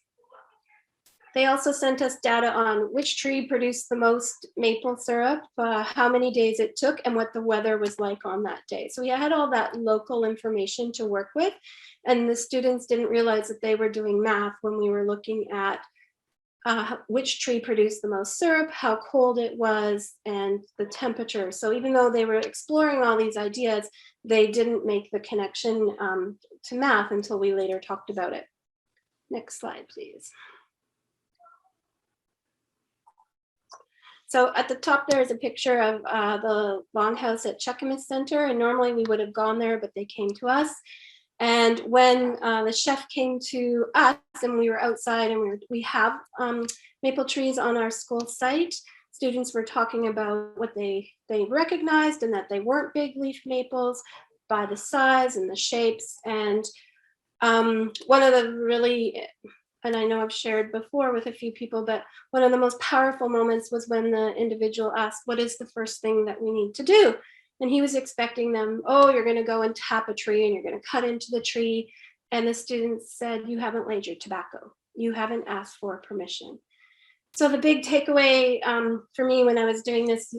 They also sent us data on which tree produced the most maple syrup, how many days it took, and what the weather was like on that day. So we had all that local information to work with, and the students didn't realize that they were doing math when we were looking at which tree produced the most syrup, how cold it was, and the temperature. So even though they were exploring all these ideas, they didn't make the connection to math until we later talked about it. Next slide, please. So at the top there is a picture of the longhouse at Cheakamus Center, and normally we would have gone there, but they came to us. And when the chef came to us and we were outside, and we have maple trees on our school site, students were talking about what they recognized, and that they weren't big leaf maples by the size and the shapes. And one of the really, and I know I've shared before with a few people, but one of the most powerful moments was when the individual asked, what is the first thing that we need to do? And he was expecting them, oh, you're going to go and tap a tree and you're going to cut into the tree. And the students said, you haven't laid your tobacco. You haven't asked for permission. So the big takeaway for me when I was doing this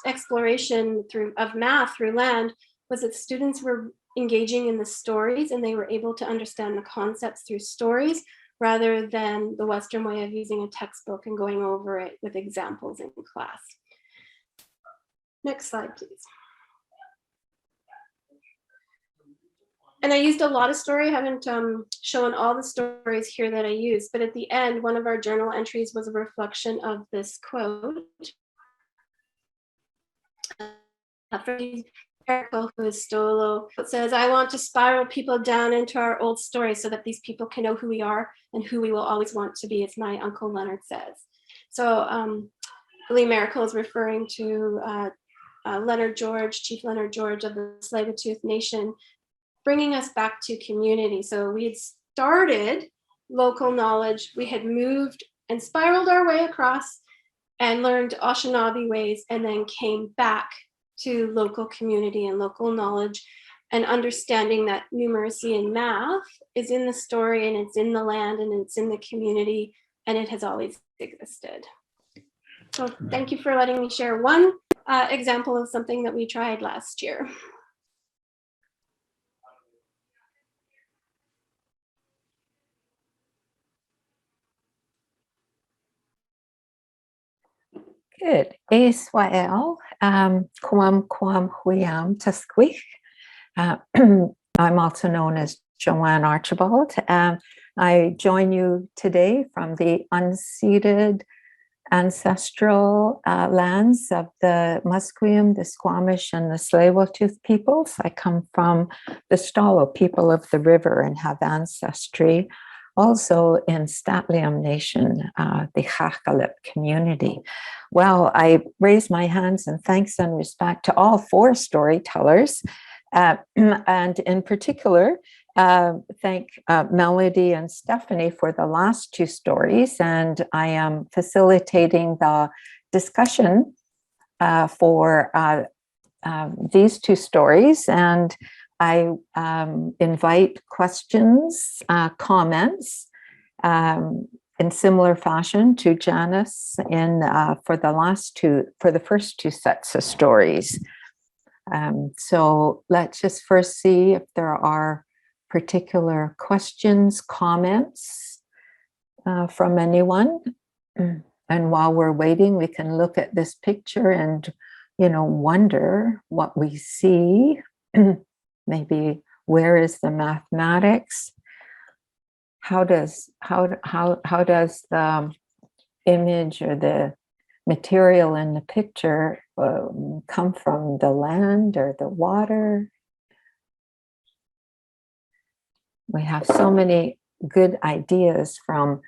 exploration of math through land was that students were engaging in the stories, and they were able to understand the concepts through stories, rather than the Western way of using a textbook and going over it with examples in class. Next slide, please. And I used a lot of story. I haven't shown all the stories here that I used, but at the end, one of our journal entries was a reflection of this quote. From Erico, who is Stolo, it says, I want to spiral people down into our old stories so that these people can know who we are and who we will always want to be, as my Uncle Leonard says. So Lee Miracle is referring to Leonard George, Chief Leonard George of the Tsleil-Waututh Nation, bringing us back to community. So we had started local knowledge, we had moved and spiraled our way across and learned Anishinaabe ways, and then came back to local community and local knowledge, and understanding that numeracy and math is in the story, and it's in the land, and it's in the community, and it has always existed. So thank you for letting me share one example of something that we tried last year. Good. Israel, Kwam Huyam Tusquik. I'm also known as Joanne Archibald. I join you today from the unceded ancestral lands of the Musqueam, the Squamish, and the Tsleil-Waututh peoples. I come from the Stalo people of the river and have ancestry also in Statliam Nation, the Chachalip community. Well, I raise my hands in thanks and respect to all four storytellers, and in particular, thank Melody and Stephanie for the last two stories, and I am facilitating the discussion for these two stories, and I invite questions, comments in similar fashion to Janice for the first two sets of stories. So let's just first see if there are particular questions, comments from anyone. And while we're waiting, we can look at this picture and, wonder what we see. Maybe where is the mathematics? How does the image or the material in the picture come from the land or the water? We have so many good ideas from,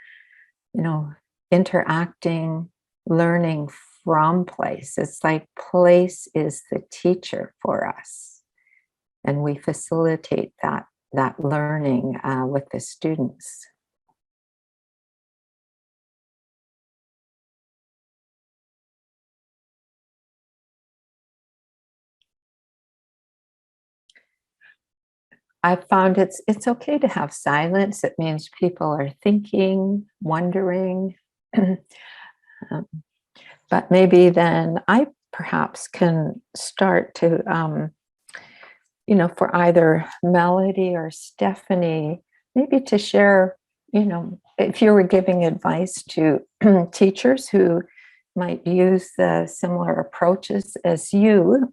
interacting, learning from place. It's like place is the teacher for us. And we facilitate that learning with the students. I found it's okay to have silence. It means people are thinking, wondering. But maybe then I perhaps can start to, for either Melody or Stephanie, maybe to share, if you were giving advice to teachers who might use the similar approaches as you,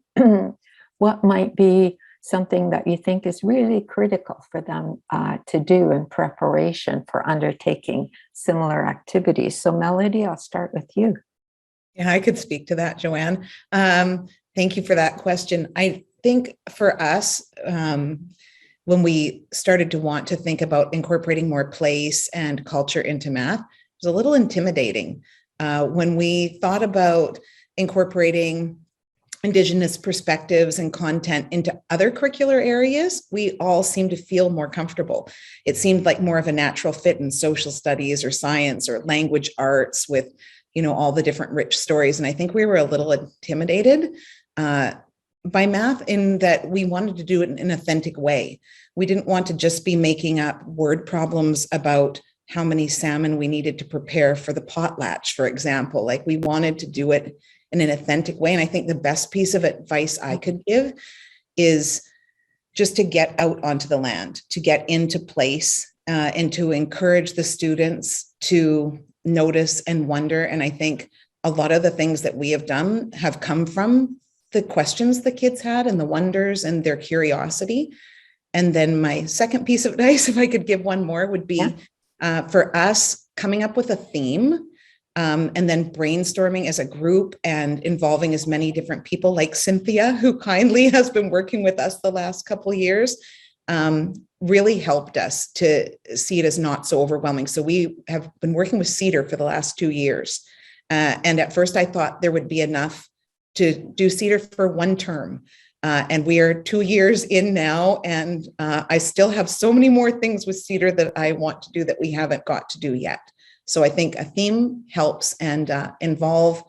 what might be something that you think is really critical for them to do in preparation for undertaking similar activities. So Melody, I'll start with you. Yeah, I could speak to that, Joanne. Thank you for that question. I think for us, when we started to want to think about incorporating more place and culture into math, it was a little intimidating. When we thought about incorporating Indigenous perspectives and content into other curricular areas, we all seemed to feel more comfortable. It seemed like more of a natural fit in social studies or science or language arts with, all the different rich stories. And I think we were a little intimidated by math in that we wanted to do it in an authentic way. We didn't want to just be making up word problems about how many salmon we needed to prepare for the potlatch, for example. Like, we wanted to do it in an authentic way. And I think the best piece of advice I could give is just to get out onto the land, to get into place, and to encourage the students to notice and wonder. And I think a lot of the things that we have done have come from the questions the kids had and the wonders and their curiosity. And then my second piece of advice, if I could give one more, would be for us coming up with a theme, and then brainstorming as a group and involving as many different people like Cynthia, who kindly has been working with us the last couple of years, really helped us to see it as not so overwhelming. So we have been working with Cedar for the last 2 years. And at first I thought there would be enough to do Cedar for one term. And we are 2 years in now, and I still have so many more things with Cedar that I want to do that we haven't got to do yet. So I think a theme helps, and involve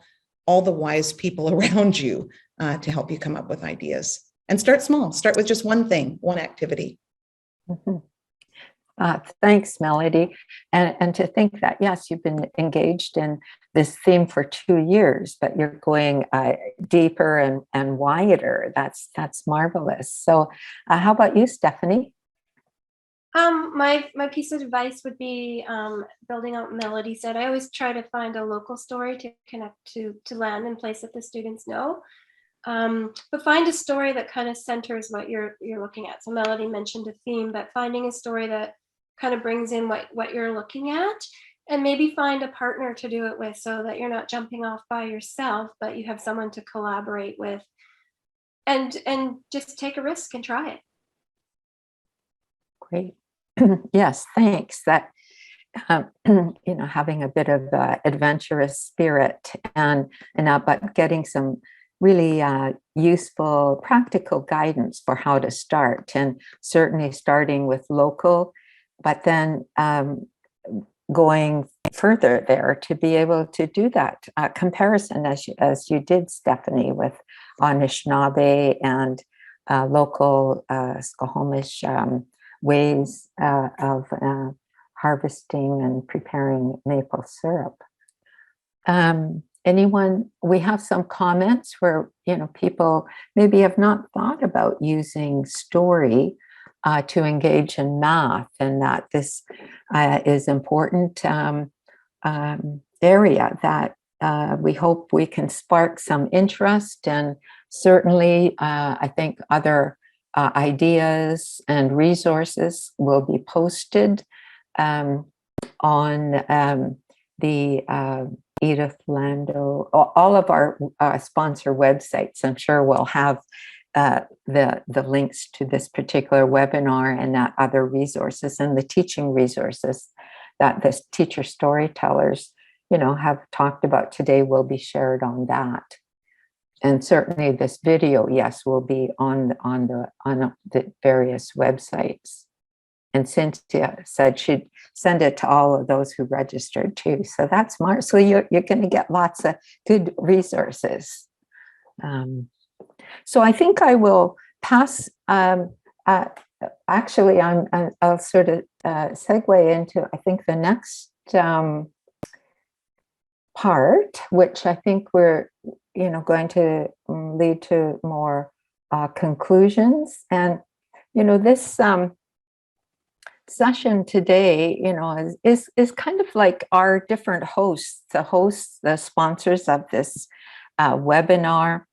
all the wise people around you to help you come up with ideas. And start small, start with just one thing, one activity. Mm-hmm. Thanks, Melody. And to think that, yes, you've been engaged in this theme for 2 years, but you're going deeper and wider. That's marvelous. So how about you, Stephanie? My piece of advice would be building out Melody said. I always try to find a local story to connect to land and place that the students know. But find a story that kind of centers what you're looking at. So Melody mentioned a theme, but finding a story that kind of brings in what you're looking at, and maybe find a partner to do it with, so that you're not jumping off by yourself, but you have someone to collaborate with, and just take a risk and try it. Great. Yes, thanks. That having a bit of adventurous spirit and but getting some really useful practical guidance for how to start, and certainly starting with local, but then going further there to be able to do that comparison as you did, Stephanie, with Anishinaabe and local Squamish ways of harvesting and preparing maple syrup. Anyone? We have some comments where people maybe have not thought about using story to engage in math, and that this is important area that we hope we can spark some interest, and certainly I think other ideas and resources will be posted on the Edith Lando, all of our sponsor websites. I'm sure we'll have the links to this particular webinar and other resources, and the teaching resources that the teacher storytellers have talked about today will be shared on that. And certainly this video, yes, will be on the various websites. And Cynthia said she'd send it to all of those who registered too. So that's smart. So you're going to get lots of good resources. So I think I will pass. Actually, I'll sort of segue into, I think, the next part, which I think we're going to lead to more conclusions. And this session today, is kind of like our different hosts, the sponsors of this webinar.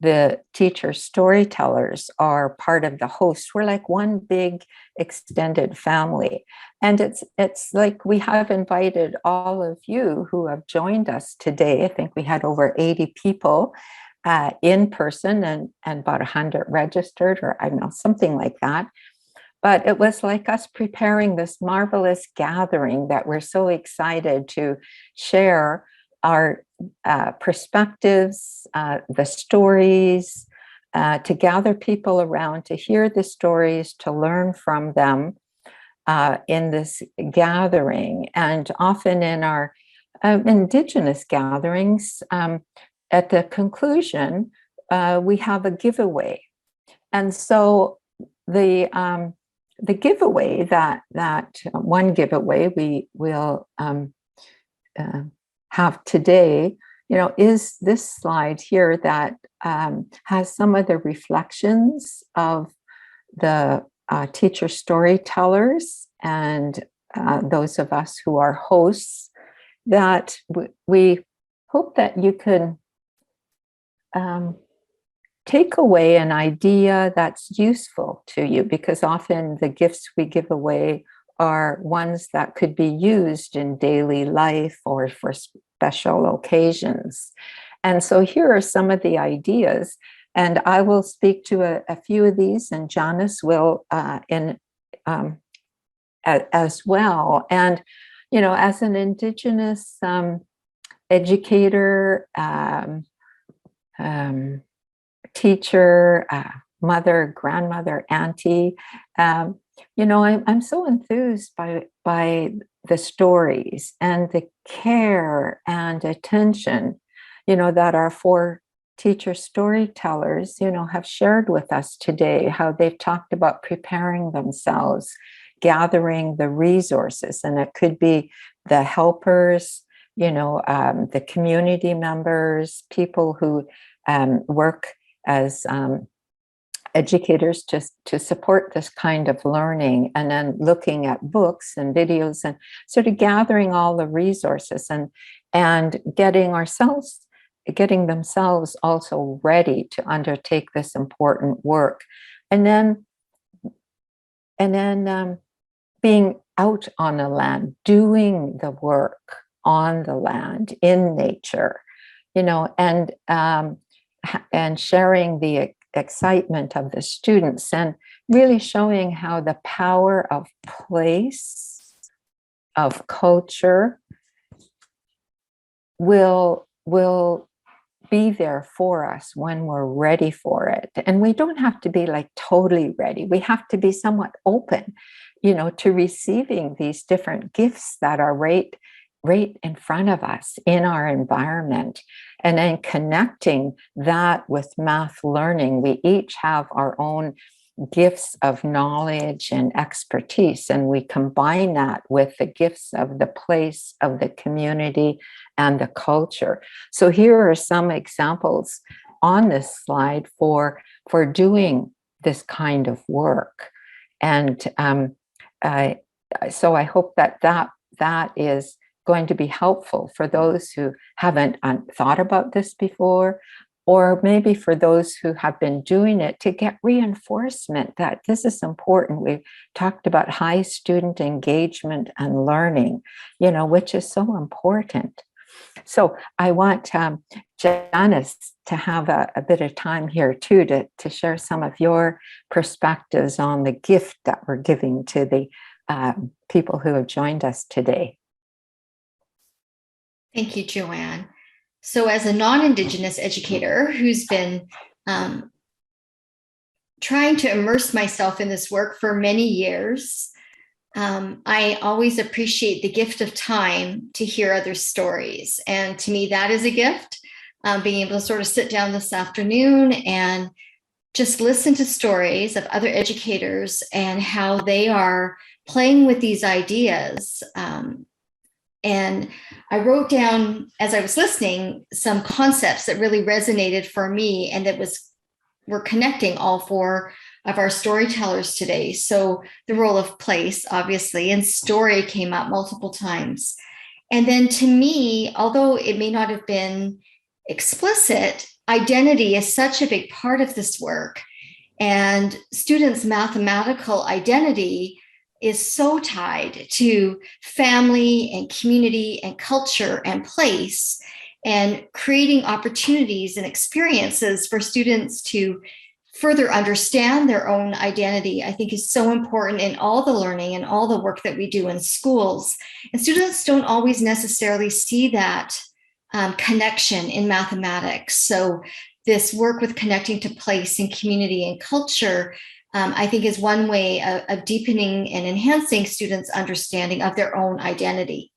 The teacher storytellers are part of the hosts. We're like one big extended family. And it's like we have invited all of you who have joined us today. I think we had over 80 people in person and about 100 registered, or I don't know, something like that. But it was like us preparing this marvelous gathering that we're so excited to share our perspectives, the stories, to gather people around, to hear the stories, to learn from them in this gathering. And often in our Indigenous gatherings, at the conclusion, we have a giveaway. And so the giveaway, that one giveaway we will have today, is this slide here that has some of the reflections of the teacher storytellers and those of us who are hosts, that we hope that you can take away an idea that's useful to you, because often the gifts we give away are ones that could be used in daily life or for special occasions. And so here are some of the ideas, and I will speak to a few of these, and Janice will as well. And as an Indigenous educator, teacher, mother, grandmother, auntie. I'm so enthused by the stories and the care and attention, that our 4 teacher storytellers, have shared with us today, how they've talked about preparing themselves, gathering the resources, and it could be the helpers, the community members, people who work as educators to support this kind of learning, and then looking at books and videos and sort of gathering all the resources and getting themselves also ready to undertake this important work. And then being out on the land, doing the work on the land in nature, and sharing the excitement of the students, and really showing how the power of place, of culture will be there for us when we're ready for it. And we don't have to be like totally ready. We have to be somewhat open, to receiving these different gifts that are right in front of us in our environment, and then connecting that with math learning. We each have our own gifts of knowledge and expertise, and we combine that with the gifts of the place, of the community, and the culture. So here are some examples on this slide for doing this kind of work. And so I hope that is going to be helpful for those who haven't thought about this before, or maybe for those who have been doing it, to get reinforcement that this is important. We've talked about high student engagement and learning, which is so important. So I want Janice to have a bit of time here too, to share some of your perspectives on the gift that we're giving to the people who have joined us today. Thank you, Joanne. So as a non-Indigenous educator who's been trying to immerse myself in this work for many years, I always appreciate the gift of time to hear other stories. And to me, that is a gift, being able to sort of sit down this afternoon and just listen to stories of other educators and how they are playing with these ideas. And I wrote down, as I was listening, some concepts that really resonated for me, and we're connecting all 4 of our storytellers today. So the role of place, obviously, and story came up multiple times. And then to me, although it may not have been explicit, identity is such a big part of this work. And students' mathematical identity is so tied to family and community and culture and place, and creating opportunities and experiences for students to further understand their own identity, I think is so important in all the learning and all the work that we do in schools. And students don't always necessarily see that connection in mathematics. So this work with connecting to place and community and culture, I think, is one way of deepening and enhancing students' understanding of their own identity.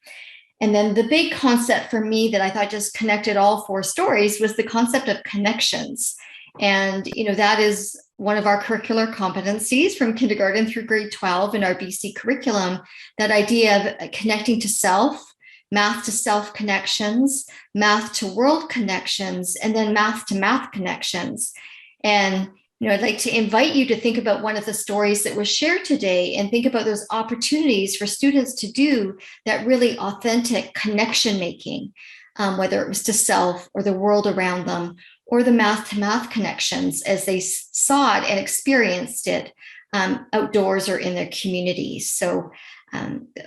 And then the big concept for me that I thought just connected all 4 stories was the concept of connections. And, that is one of our curricular competencies from kindergarten through grade 12 in our BC curriculum, that idea of connecting to self, math to self connections, math to world connections, and then math to math connections. And I'd like to invite you to think about one of the stories that was shared today, and think about those opportunities for students to do that really authentic connection making, whether it was to self or the world around them, or the math to math connections as they saw it and experienced it outdoors or in their communities. So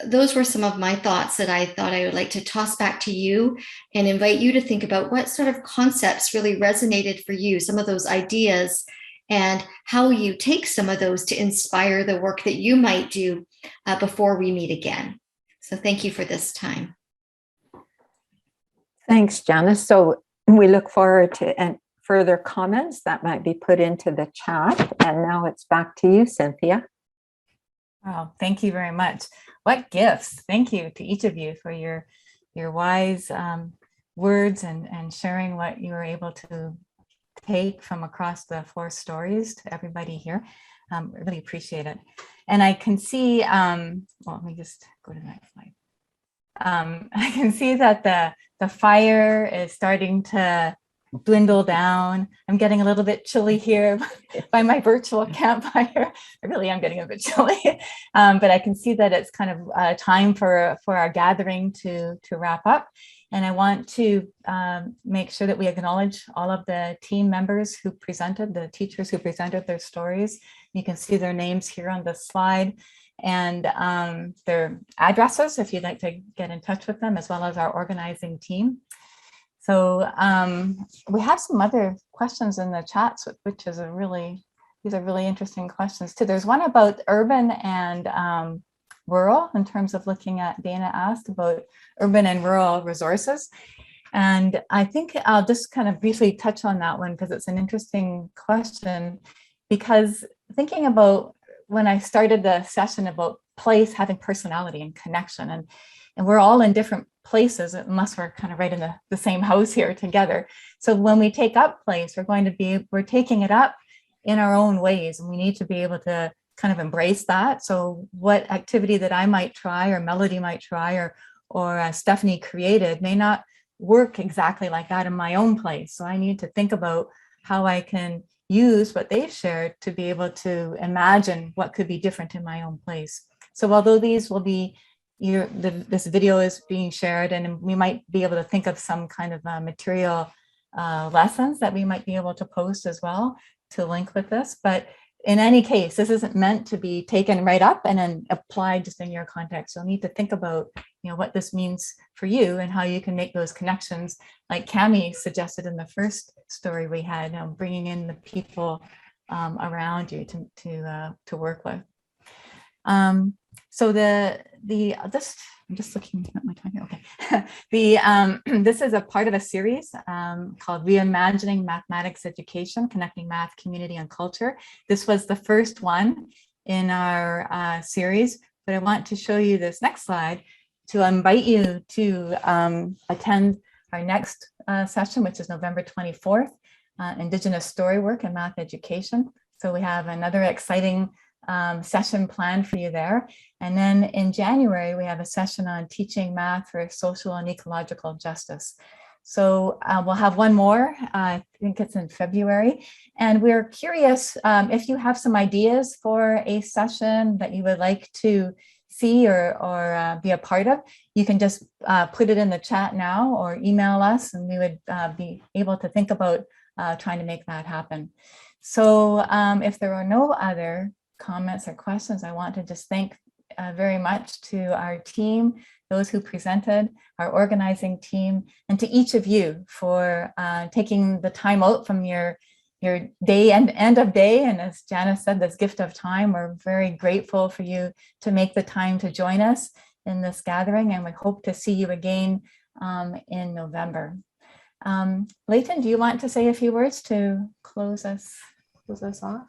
those were some of my thoughts that I thought I would like to toss back to you, and invite you to think about what sort of concepts really resonated for you, some of those ideas, and how you take some of those to inspire the work that you might do before we meet again. So thank you for this time. Thanks, Janice. So we look forward to further comments, that might be put into the chat. And now it's back to you, Cynthia. Oh, thank you very much. What gifts. Thank you to each of you for your wise words and sharing what you were able to take from across the 4 stories to everybody here. I really appreciate it. And I can see, well, let me just go to the next slide. I can see that the fire is starting to dwindle down. I'm getting a little bit chilly here by my virtual campfire. I really am getting a bit chilly, but I can see that it's kind of time for our gathering to wrap up. And I want to make sure that we acknowledge all of the team members who presented, the teachers who presented their stories. You can see their names here on the slide and their addresses if you'd like to get in touch with them, as well as our organizing team. So we have some other questions in the chats, which is these are really interesting questions too. There's one about urban and rural in terms of looking at, Dana asked about urban and rural resources. And I think I'll just kind of briefly touch on that one because it's an interesting question, because thinking about when I started the session about place having personality and connection, and we're all in different places unless we're kind of right in the same house here together. So when we take up place, we're taking it up in our own ways, and we need to be able to kind of embrace that. So what activity that I might try, or Melody might try, or Stephanie created may not work exactly like that in my own place. So I need to think about how I can use what they've shared to be able to imagine what could be different in my own place. So although these will be, this video is being shared, and we might be able to think of some kind of material lessons that we might be able to post as well to link with this. But in any case, this isn't meant to be taken right up and then applied just in your context. You'll need to think about, what this means for you and how you can make those connections, like Cami suggested in the first story we had, bringing in the people around you to work with. So I'm just looking at my time here. Okay. This is a part of a series called Reimagining Mathematics Education, Connecting Math, Community, and Culture. This was the first one in our series, but I want to show you this next slide to invite you to attend our next session, which is November 24th, Indigenous Story Work and Math Education. So we have another exciting session planned for you there. And then in January, we have a session on teaching math for social and ecological justice. So we'll have one more, I think it's in February. And we're curious if you have some ideas for a session that you would like to see or be a part of, you can just put it in the chat now or email us, and we would be able to think about trying to make that happen. So if there are no other comments or questions, I want to just thank very much to our team, those who presented, our organizing team, and to each of you for taking the time out from your day and end of day. And as Janice said, this gift of time, we're very grateful for you to make the time to join us in this gathering, and we hope to see you again in November. Leighton, do you want to say a few words to close us off?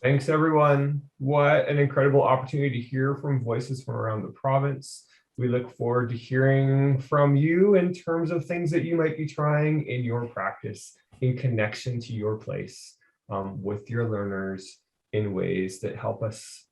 Thanks, everyone. What an incredible opportunity to hear from voices from around the province. We look forward to hearing from you in terms of things that you might be trying in your practice in connection to your place with your learners in ways that help us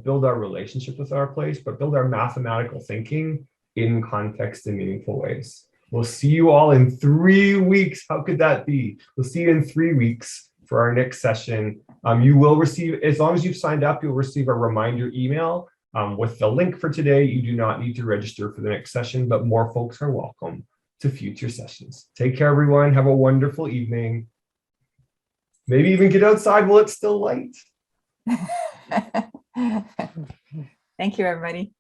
build our relationship with our place, but build our mathematical thinking in context and meaningful ways. We'll see you all in 3 weeks. How could that be? We'll see you in 3 weeks for our next session. You will receive, as long as you've signed up, you'll receive a reminder email with the link for today. You do not need to register for the next session, but more folks are welcome to future sessions. Take care, everyone. Have a wonderful evening. Maybe even get outside while it's still light. Thank you, everybody.